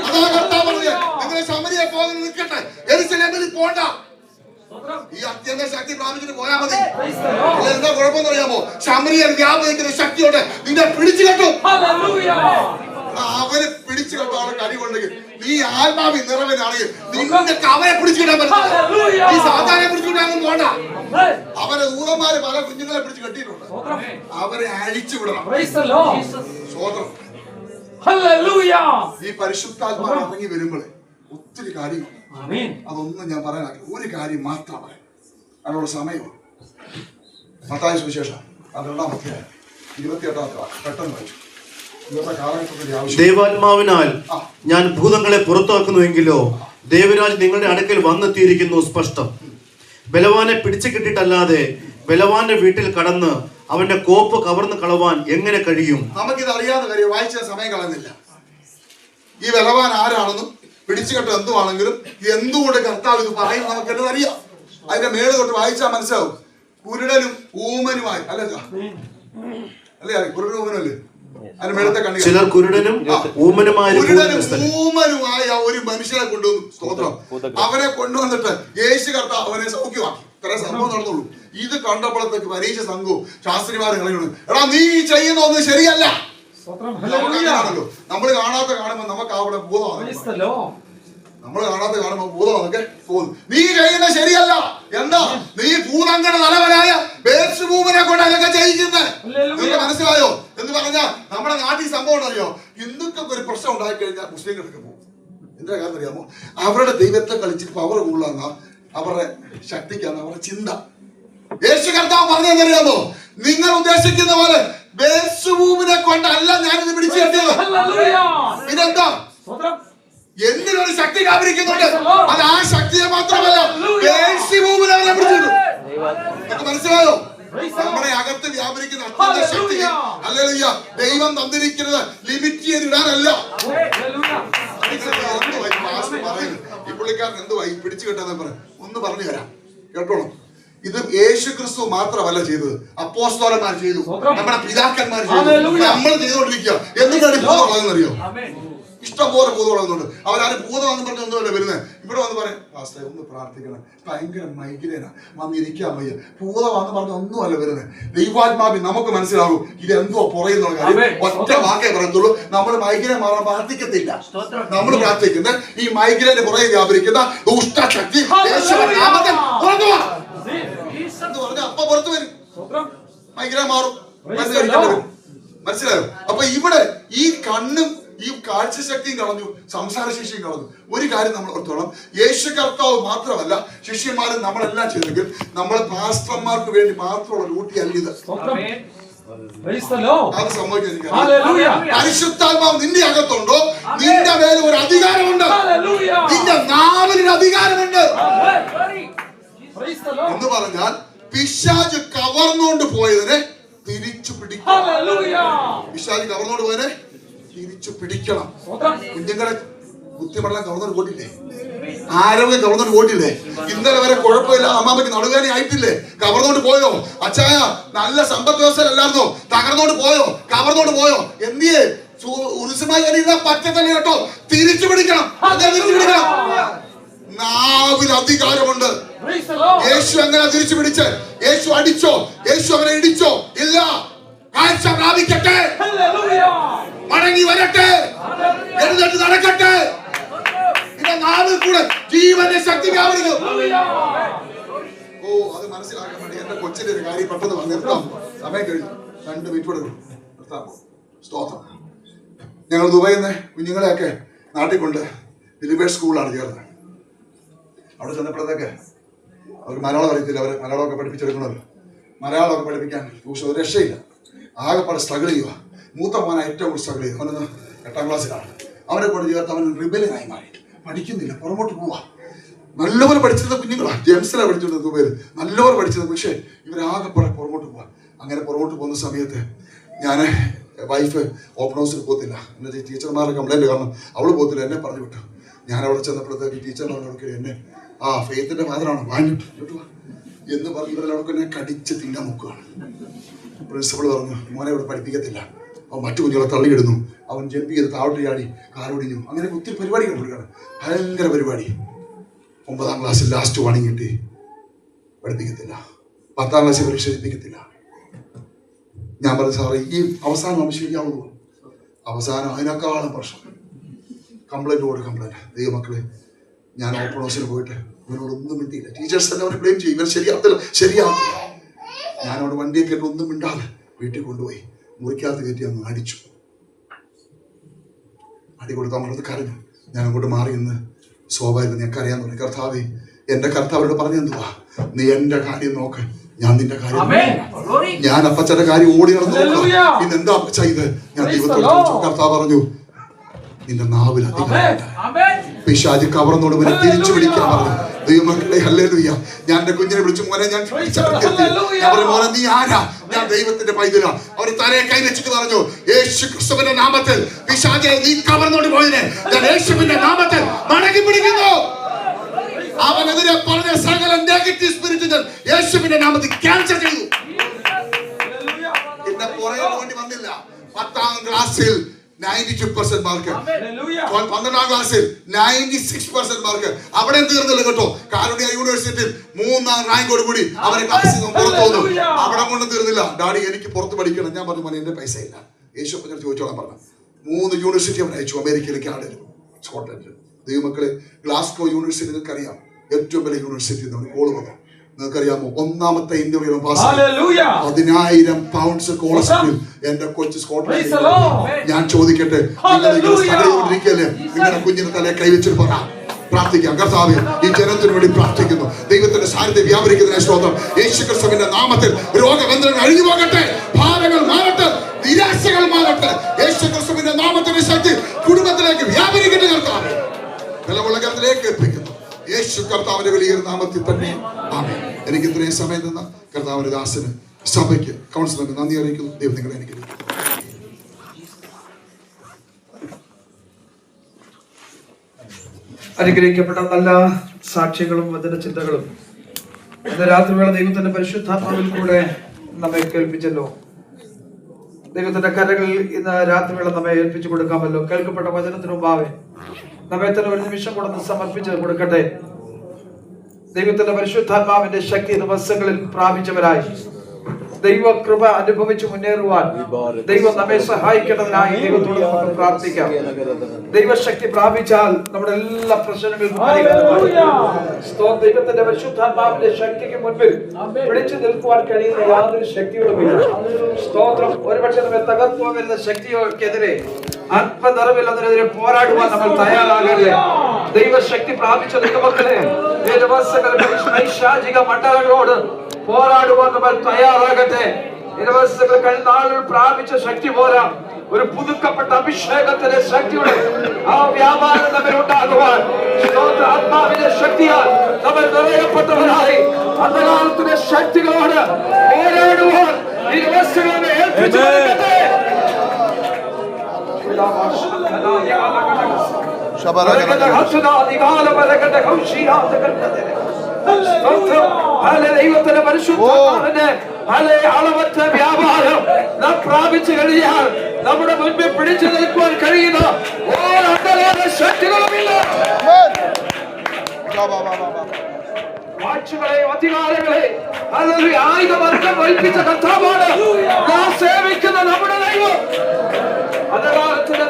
അതാ കർത്താവ് പറഞ്ഞത്, നിങ്ങൾ ശമരിയെ പോകാൻ നിൽക്കട്ടെ, യെരൂശലേമിൽ പോണ്ട. ഈ അത്യന്ത ശക്തി പ്രാപിച്ചിട്ട് പോയാൽ മതി. എന്താ കുഴപ്പമെന്ന് അറിയാമോ? ശമരിയൻ വ്യാപരിക്കുന്ന ശക്തിയോടെ നിന്നെ പിടിച്ചു കെട്ടും. അവരെ പിടിച്ചു കെട്ടാനുള്ള കഴിവുണ്ടെങ്കിൽ, നീ ആത്മാവി നിറവിനാണെങ്കിൽ നിങ്ങൾക്ക് അവരെ പിടിച്ചു കിട്ടാൻ പറ്റില്ല. നീ സാധാരണ പിടിച്ചു കിട്ടാനൊന്നും പോണ്ട. അവരെ ഊറന്മാര് പല കുഞ്ഞുങ്ങളെ പിടിച്ച് കെട്ടിയിട്ടുണ്ട്. അവരെ അഴിച്ചു വിടണം. സ്വതന്ത്രം. ഈ പരിശുദ്ധാത്മാവ് ഇറങ്ങി വരുമ്പോഴേ ഒത്തിരി കാര്യങ്ങൾ, അതൊന്നും ഞാൻ പറയാനാക്കി. ഒരു കാര്യം മാത്രം പറയാം, അതിനുള്ള സമയമാണ്. മത്തായി സുവിശേഷം 12-ാം അധ്യായം 28-ാം പെട്ടെന്ന് വായിച്ചു. ദൈവാത്മാവിനാൽ ഞാൻ ഭൂതങ്ങളെ പുറത്താക്കുന്നുവെങ്കിലോ ദേവരാജ് നിങ്ങളുടെ അടുക്കൽ വന്നെത്തിയിരിക്കുന്നു സ്പഷ്ടം. ബലവാനെ പിടിച്ചു കിട്ടിയിട്ടല്ലാതെ ബലവാന്റെ വീട്ടിൽ കടന്ന് അവന്റെ കോപ്പ് കവർന്ന് കളവാൻ എങ്ങനെ കഴിയും? നമുക്കിത് അറിയാവുന്ന കാര്യം, വായിച്ച സമയം കളയുന്നില്ല. ഈ ബലവാൻ ആരാണെന്നും പിടിച്ചുകെട്ട് എന്തുവാണെങ്കിലും എന്തുകൊണ്ട് കർത്താവ് ഇത് പറയും നമുക്കെല്ലാം അറിയാം. അതിന്റെ മേള് തൊട്ട് വായിച്ചാൽ മനസ്സിലാവും. കുരുടനും ഊമനുമായി അല്ലേ? കുരുടനും ഊമനല്ലേ? അതിന് മേളത്തെ കണ്ണി ചിലർ കുരുടനും ഊമനുമായ ഒരു മനുഷ്യനെ കൊണ്ടുവന്നു. സ്തോത്രം. അവനെ കൊണ്ടുവന്നിട്ട് യേശു കർത്താവ് അവനെ സൗഖ്യമാക്കി. ഇത്ര സംഭവം നടന്നുള്ളൂ. ഇത് കണ്ടപ്പോഴത്തേക്ക് പരീക്ഷ സംഘവും ശാസ്ത്രിമാരും കളയുന്നു. എടാ, നീ ചെയ്യുന്ന ഒന്നും ശരിയല്ല. നമ്മൾ കാണാത്ത കാണുമ്പോ നമുക്ക് അവിടെ ഭൂതമാണ്. നമ്മൾ കാണാത്ത കാണുമ്പോ ഭൂതമാണൊക്കെ തോന്നും. നീ ചെയ്യുന്നത് ശരിയല്ല. എന്താ? നീ ഭൂതങ്ങളുടെ തലവനായ ബേത്ശബൂബിനെ കൊണ്ട് അതൊക്കെ ചെയ്യിക്കുന്നത്. നിങ്ങൾക്ക് മനസ്സിലായോ? എന്ന് പറഞ്ഞാൽ നമ്മുടെ നാട്ടിൽ സംഭവം ഉണ്ടല്ലോ, ഹിന്ദുക്കൾക്ക് ഒരു പ്രശ്നം ഉണ്ടായി കഴിഞ്ഞാൽ മുസ്ലിങ്ങൾക്ക് പോകും. എന്താ കാര്യം അറിയാമോ? അവരുടെ ദൈവത്തെ കളിച്ചിട്ട് പവർ കൂടുതലാന്ന അവരുടെ ശക്തിക്കാണ് അവരുടെ ചിന്ത. യേശു കർത്താവ് പറഞ്ഞതെന്നറിയാമോ? നിങ്ങൾ ഉദ്ദേശിക്കുന്ന പോലെ ബേത്ശബൂബിനെ കൊണ്ടല്ല ഞാനിത് പിടിച്ചു കെട്ടിയത്. പിന്നെന്താ? എന്നിലൊരു ശക്തി വ്യാപരിക്കുന്നുണ്ട്. അത് ആ ശക്തിയെ മാത്രമല്ല, ബേത്ശബൂബിനെ അവരെ പിടിച്ചിട്ടു. മനസ്സിലായോ? നമ്മുടെ അകത്ത് വ്യാപരിക്കുന്ന അത്യന്ത ശക്തി ഹല്ലേലൂയ ദൈവം തന്നിരിക്കുന്നത് ലിമിറ്റ് ചെയ്തിടാനല്ല. ഈ പുള്ളിക്കാരൻ എന്തുവായി പിടിച്ചു കെട്ടാന്ന് പറയാം. ഒന്ന് പറഞ്ഞു തരാം, കേട്ടോളൂ. ഇത് യേശു ക്രിസ്തു മാത്രമല്ല ചെയ്തത്, അപ്പോസ്തലന്മാർ ചെയ്തു, നമ്മുടെ പിതാക്കന്മാർ ചെയ്തു, നമ്മൾ ചെയ്തുകൊണ്ടിരിക്കുക. എന്തിനാണ് ഭൂതമാകുന്നറിയോ? ഇഷ്ടംപോലെ ഭൂതം വളർന്നുണ്ട്. അവരാരും ഭൂതമാണെന്ന് പറഞ്ഞ് ഒന്നുമല്ല വരുന്നത്. ഇവിടെ വന്ന് പറയാം, പാസ്റ്റർ ഒന്ന് പ്രാർത്ഥിക്കണം, ഭയങ്കര മൈഗ്രേനാ, വന്നിരിക്കാൻ വയ്യ. ഭൂതമാണെന്ന് പറഞ്ഞ ഒന്നുമല്ല വരുന്നത്. ദൈവാത്മാവി നമുക്ക് മനസ്സിലാവും ഇത് എന്തോ പുറയുന്നുള്ള കാര്യം. ഒറ്റ വാക്കേ പറയത്തുള്ളൂ. നമ്മൾ മൈഗ്രേൻ മാറാൻ പ്രാർത്ഥിക്കത്തില്ല. നമ്മൾ പ്രാർത്ഥിക്കുന്നത് ഈ മൈഗ്രേന് പുറകെ വ്യാപരിക്കുന്ന ദുഷ്ടശക്തി എന്ന് പറഞ്ഞാൽ അപ്പൊ പുറത്തു വരും. മൈഗ്രേൻ മാറും. മനസ്സിലായോ? അപ്പൊ ഇവിടെ ഈ കണ്ണും ഈ കാഴ്ചശക്തിയും കളഞ്ഞു, സംസാരശേഷിയും കളഞ്ഞു. ഒരു കാര്യം നമ്മൾ ഓർത്തോളം, യേശു കർത്താവ് മാത്രമല്ല ശിഷ്യന്മാരും നമ്മളെല്ലാം ചെയ്തെങ്കിൽ നമ്മളെ പാസ്റ്റർമാർക്ക് വേണ്ടി മാത്രമുള്ള ഡ്യൂട്ടി അല്ല ഇത്. അത് സംഭവിക്കാൻ പരിശുദ്ധാത്മാവ് നിന്റെ അകത്തുണ്ടോ, നിന്റെ മേലെ ഒരു അധികാരമുണ്ട്, നിന്റെ നാവിനൊരു അധികാരമുണ്ട് എന്ന് പറഞ്ഞാൽ പിശാച് കവർന്നുകൊണ്ട് പോയതിനെ തിരിച്ചു പിടിക്കണം. പിശാച് കവർന്നോണ്ട് പോയതിനെ തിരിച്ചു പിടിക്കണം. കുഞ്ഞുങ്ങളെ ബുദ്ധിമുട്ടെല്ലാം കവർന്നോണ്ട് പോയിട്ടില്ലേ? ആരോഗ്യം കവർന്നോണ്ട് പോയിട്ടില്ലേ? ഇന്നലെ വരെ കുഴപ്പമില്ല, അമ്മാമ്മയ്ക്ക് നടുവേദന ആയിട്ടില്ലേ? കവർന്നോണ്ട് പോയോ? അച്ചായ നല്ല സമ്പദ് വ്യവസ്ഥയിലല്ലായിരുന്നോ? തകർന്നോണ്ട് പോയോ? കവർന്നോണ്ട് പോയോ? എന്തിയെ ഉരുസമായി പറ്റത്തല്ലേ കേട്ടോ? തിരിച്ചു പിടിക്കണം, തിരിച്ചു പിടിക്കണം. നാവിൽ അധികാരമുണ്ട്. യേശു അങ്ങനെ തിരിച്ചു പിടിച്ച്, യേശു അടിച്ചോ? യേശു അവനെ ഇടിച്ചോ? ഇല്ല. കാഴ്ച പ്രാപിക്കട്ടെ, മടങ്ങി വരട്ടെ, എഴുന്നേറ്റ് നടക്കട്ടെ. ഇത് നാവിൽ കൂടെ ജീവന്റെ ശക്തി വ്യാപരിക്കും. ഓ, അത് മനസ്സിലാക്കാൻ വേണ്ടി എന്റെ കൊച്ചിന്റെ ഒരു കാര്യം പെട്ടെന്ന് നിർത്താം. സമയം കഴിഞ്ഞു, 2 മിനിറ്റ് കൂടെ നിർത്താം. സ്തോത്രം. ഞങ്ങൾ ദുബൈന്ന് കുഞ്ഞുങ്ങളെയൊക്കെ നാട്ടിൽ കൊണ്ട് ലിബേഴ്സ് സ്കൂളിലാണ് ചേർന്നത്. അവിടെ ചെന്നപ്പോഴത്തേക്ക് അവർക്ക് മലയാളം അറിയത്തില്ല. അവർ മലയാളമൊക്കെ പഠിപ്പിച്ചെടുക്കുന്നത്, മലയാളമൊക്കെ പഠിപ്പിക്കാൻ ഒരു രക്ഷയില്ല. ആകെപ്പാടെ സ്ട്രഗിൾ ചെയ്യുക. മൂത്ത മോനെ ഏറ്റവും കൂടുതൽ സ്ട്രഗിൾ ചെയ്യും. അവനൊന്ന് 8ാം ക്ലാസ്സിലാണ്. അവനെ കൊണ്ട് ചേർത്ത് അവൻ റിബലിനായി മാറി. പഠിക്കുന്നില്ല, പുറമോട്ട് പോവാ. നല്ലപോലെ പഠിച്ചിരുന്ന കുഞ്ഞുങ്ങളാണ്, ജെംസിലാണ് പഠിച്ചിരുന്നത് ദുബൈയിൽ, നല്ലപോലെ പഠിച്ചിരുന്നത്. പക്ഷേ ഇവരാകെപ്പാടെ പുറമോട്ട് പോവാ. അങ്ങനെ പുറമോട്ട് പോകുന്ന സമയത്ത് ഞാൻ വൈഫ് ഓപ്പൺ ഹൗസിൽ പോകത്തില്ല. എന്നെ ടീച്ചർമാരുടെ കംപ്ലൈൻറ്റ് കാരണം അവൾ പോകത്തില്ല, എന്നെ പറഞ്ഞു വിട്ടു. ഞാൻ അവിടെ ചെന്നപ്പോഴത്തേക്ക് ടീച്ചർമാരോടൊക്കെ എന്നെ ഫെയ്ത്തിന്റെ ഫാദറാണ് വാങ്ങിട്ട് എന്ന് പറഞ്ഞ് ഇവരെല്ലാവർക്കും എന്നെ കടിച്ച് തിന്നാൻ നോക്കുകയാണ്. പ്രിൻസിപ്പൾ പറഞ്ഞു, മോനെ ഇവിടെ പഠിപ്പിക്കത്തില്ല, അവൻ മറ്റു കുഞ്ഞുങ്ങളെ തള്ളിയിടുന്നു, അവൻ ജമ്പ് ചെയ്ത് താഴോട്ട് ചാടി കാറൊടിഞ്ഞു. അങ്ങനെ ഒത്തിരി പരിപാടികൾ കൊടുക്കുകയാണ്, ഭയങ്കര പരിപാടി. 9ാം ക്ലാസ്സിൽ ലാസ്റ്റ് വാണിംഗ് കിട്ടി, പഠിപ്പിക്കത്തില്ല. 10ാം ക്ലാസ്സിൽ പരീക്ഷ എഴുതിപ്പിക്കത്തില്ല. ഞാൻ പറഞ്ഞു, സാറേ ഈ അവസാനം നമ്മൾ ശരിയാവുന്നു. അവസാനം അതിനേക്കാളും പ്രശ്നം, കംപ്ലൈൻറ്റോട് കംപ്ലൈൻറ്റ്. ദൈവമക്കളെ, ഞാൻ ഓപ്പൺ ഹൗസിൽ പോയിട്ട് ഇവനോടൊന്നും മിണ്ടിയില്ല. ടീച്ചേഴ്സ് എല്ലാം അവരെ ബ്ലെയിം ചെയ്യും, ഇവൻ ശരിയാകത്തില്ല. ഞാനവിടെ വണ്ടിയൊക്കെ ഇട്ട് ഒന്നും മിണ്ടാതെ വീട്ടിൽ കൊണ്ടുപോയി മുറിക്കകത്ത് കയറ്റി അങ്ങ് അടിച്ചു. അടി കൊടുത്ത് നമ്മളത് കരഞ്ഞു. ഞാൻ അങ്ങോട്ട് മാറി നിന്ന് സ്വാഭാവികം ഞാൻ കരയാൻ തുടങ്ങി. കർത്താവേ, എന്റെ കർത്താവോട് പറഞ്ഞു എന്തുവാ, നീ എന്റെ കാര്യം നോക്ക്, ഞാൻ നിന്റെ കാര്യം. ഞാൻ അപ്പച്ചന്റെ കാര്യം ഓടി നടന്നു നോക്കുക. പിന്നെന്താ അപ്പച്ച ഇത്? ഞാൻ ദൈവത്തോട് ചോദിച്ചു. കർത്താവ് പറഞ്ഞു, നിന്റെ നാവിൽ പിശാച് കവർന്നോട് ഇവനെ തിരിച്ചു പിടിക്കാൻ പറഞ്ഞു. ദൈവമക്കളെ, ഹല്ലേലൂയ. ഞാൻ എന്റെ കുഞ്ഞിനെ വിളിച്ചു, മോനെ ഞാൻ പറഞ്ഞു, മോനെ നീ ആരാ? ഞാൻ ദൈവത്തിന്റെ പൈതലാ. അവർ തലയെ കൈ വെച്ചിട്ട് പറഞ്ഞു, യേശു ക്രിസ്തുവിന്റെ നാമത്തിൽ പിശാചെ നീ കവർന്നോട് പോയതിനെ ഞാൻ യേശുവിന്റെ നാമത്തിൽ മടക്കി പിടിക്കുന്നു. അവനെതിരെ പറഞ്ഞ സകല നെഗറ്റീവ് സ്പിരിറ്റ് യേശുവിന്റെ നാമത്തിൽ ക്യാൻസൽ ചെയ്തു. എന്നെ പുറകെ വേണ്ടി വന്നില്ല. 10ാം ക്ലാസ്സിൽ 92% മാർക്ക്, 12ാം ക്ലാസ്സിൽ 96% മാർക്ക്. അവിടെ തീർന്നില്ല കേട്ടോ. കാരുണ്യ യൂണിവേഴ്സിറ്റിയിൽ 3ാം റാങ്കോട് കൂടി അവരെ ക്ലാസ്സിൽ പുറത്തു വന്നു. അവിടെ കൊണ്ട് തീർന്നില്ല. ഡാഡി എനിക്ക് പുറത്ത് പഠിക്കണം. ഞാൻ പറഞ്ഞു, മോനെ എന്റെ പൈസ ഇല്ല. യേശു ഞാൻ ചോദിച്ചോളാൻ പറഞ്ഞു. 3 യൂണിവേഴ്സിറ്റി അവൻ അയച്ചു, അമേരിക്കയിലേക്ക്, ആടിലും സ്കോട്ട്ലൻഡിൽ. ദൈവമക്കളെ, ഗ്ലാസ്കോ യൂണിവേഴ്സിറ്റി നിങ്ങൾക്കറിയാം, ഏറ്റവും വലിയ യൂണിവേഴ്സിറ്റി കോള് വന്നു. നിങ്ങൾക്കറിയാമോ, 1ാമത്തെ ഇന്റർവ്യൂ 10,000 പൗണ്ട്സ് സ്കോളർഷിപ്പിൽ എന്റെ കൊച്ചു സ്കോട്ട്ലൻഡിൽ. ഞാൻ ചോദിക്കട്ടെ, നിങ്ങളിരിക്കല്ലേ, നിങ്ങളുടെ കുഞ്ഞിനെ തലയെ കൈവച്ചിട്ട് പറ, പ്രാർത്ഥിക്കാം. കർത്താവേ, ഈ ജനത്തിനു വേണ്ടി പ്രാർത്ഥിക്കുന്നു. ദൈവത്തിന്റെ സാന്നിധ്യം വ്യാപരിക്കുന്നതിനെ സ്തോത്രം. യേശു ക്രിസ്തുവിന്റെ നാമത്തിൽ രോഗബന്ധനങ്ങൾ അഴിഞ്ഞു പോകട്ടെ, ഭാരങ്ങൾ മാറട്ടെ, നിരാശകൾ മാറട്ടെ. യേശു ക്രിസ്തുവിന്റെ നാമത്തിന്റെ ശക്തി കുടുംബത്തിലേക്ക് വ്യാപരിക്കട്ടെ. കർത്താവേ, ബലമുള്ള കരത്തിലേക്ക് എത്തിക്കുന്നു. യേശു കർത്താവിന്റെ വലിയ നാമത്തിൽ തന്നെ ആമേൻ. എനിക്ക് ഇത്രയും സമയം തന്ന കർത്താവിന്റെ ദാസന്, സഭയ്ക്ക്, കൗൺസിലറിന് നന്ദി അറിയിക്കുന്നു. ദൈവം നിങ്ങളെ അനുഗ്രഹിക്കട്ടെ. അനുഗ്രഹിക്കപ്പെട്ട നല്ല സാക്ഷ്യങ്ങളും വചന ചിന്തകളും ഇന്ന് രാത്രിവേള ദൈവത്തിന്റെ പരിശുദ്ധാത്മാവിൽ കൂടെ നമ്മെ കേൾപ്പിച്ചല്ലോ. ദൈവത്തിന്റെ കരകളിൽ ഇന്ന് രാത്രിവേള നമ്മെ ഏൽപ്പിച്ചു കൊടുക്കാമല്ലോ. കേൾക്കപ്പെട്ട വചനത്തിന് മുമ്പാവെ നമ്മെ തന്നെ ഒരു നിമിഷം കൊടുത്ത് സമർപ്പിച്ച് കൊടുക്കട്ടെ. ദൈവത്തിന്റെ പരിശുദ്ധാത്മാവിന്റെ ശക്തി ദിവസങ്ങളിൽ പ്രാപിച്ചവരായി ദൈവകൃപ അനുഭവിച്ച് മുന്നേറുവാൻ ദൈവം നമ്മെ സഹായിക്കണമെന്നായി ദൈവത്തോട് നമുക്ക് പ്രാർത്ഥിക്കാം. ദൈവശക്തി പ്രാപിച്ചാൽ നമ്മുടെ എല്ലാ പ്രശ്നങ്ങൾക്കും ദൈവത്തിന്റെ പരിശുദ്ധാത്മാവിന്റെ ശക്തിക്ക് മുൻപിൽ പിടിച്ചു നിൽക്കുവാൻ കഴിയുന്ന യാതൊരു ശക്തികളുമില്ല. സ്തോത്രം. ഒരുപക്ഷെ നമ്മെ തകർത്തുവാൻ വരുന്ന ശക്തികൾക്കെതിരെ ആത്മനിറവില്ലെന്നതിനെതിരെ പോരാടുവാൻ നമ്മൾ തയ്യാറാകരുത്. ദൈവശക്തി പ്രാപിച്ച ദൈവമക്കളെ പൈശാചിക മണ്ഡലങ്ങളോട് പോരാടുവാൻ നമ്മൾ തയ്യാറാകട്ടെ. കഴിഞ്ഞ നാളുകൾ പ്രാപിച്ച ശക്തി പോരാ, ഒരു പുതുക്കപ്പെട്ട അഭിഷേകത്തിന്റെ ശക്തിയുടെ ആ വ്യാപാരം നമ്മൾ ഉണ്ടാകുവാൻ ആത്മാവിന്റെ ശക്തിയാൽ നമ്മൾ നിറയപ്പെട്ടവരായി അന്ധകാലത്തിന്റെ ശക്തികളോട് പോരാടുവാൻ ഈ ദിവസങ്ങളെ ഏൽപ്പിച്ചു കൊടുക്കട്ടെ. ദൈവത്തിന്റെ പരിശുദ്ധാത്മാവിന്റെ അളവറ്റ വ്യാപാരം നാം പ്രാപിച്ചു കഴിഞ്ഞാൽ നമ്മുടെ മുൻപിൽ പിടിച്ചു നിൽക്കുവാൻ കഴിയുന്ന ഓരോ ശക്തികളുമില്ല. വാഴ്ചകളെയും അധികാരങ്ങളെയും ആയുധവർഗം വഹിപ്പിച്ച കർത്താവാണ് നാം സേവിക്കുന്ന നമ്മുടെ ദൈവം. അധികാരത്തിന്റെ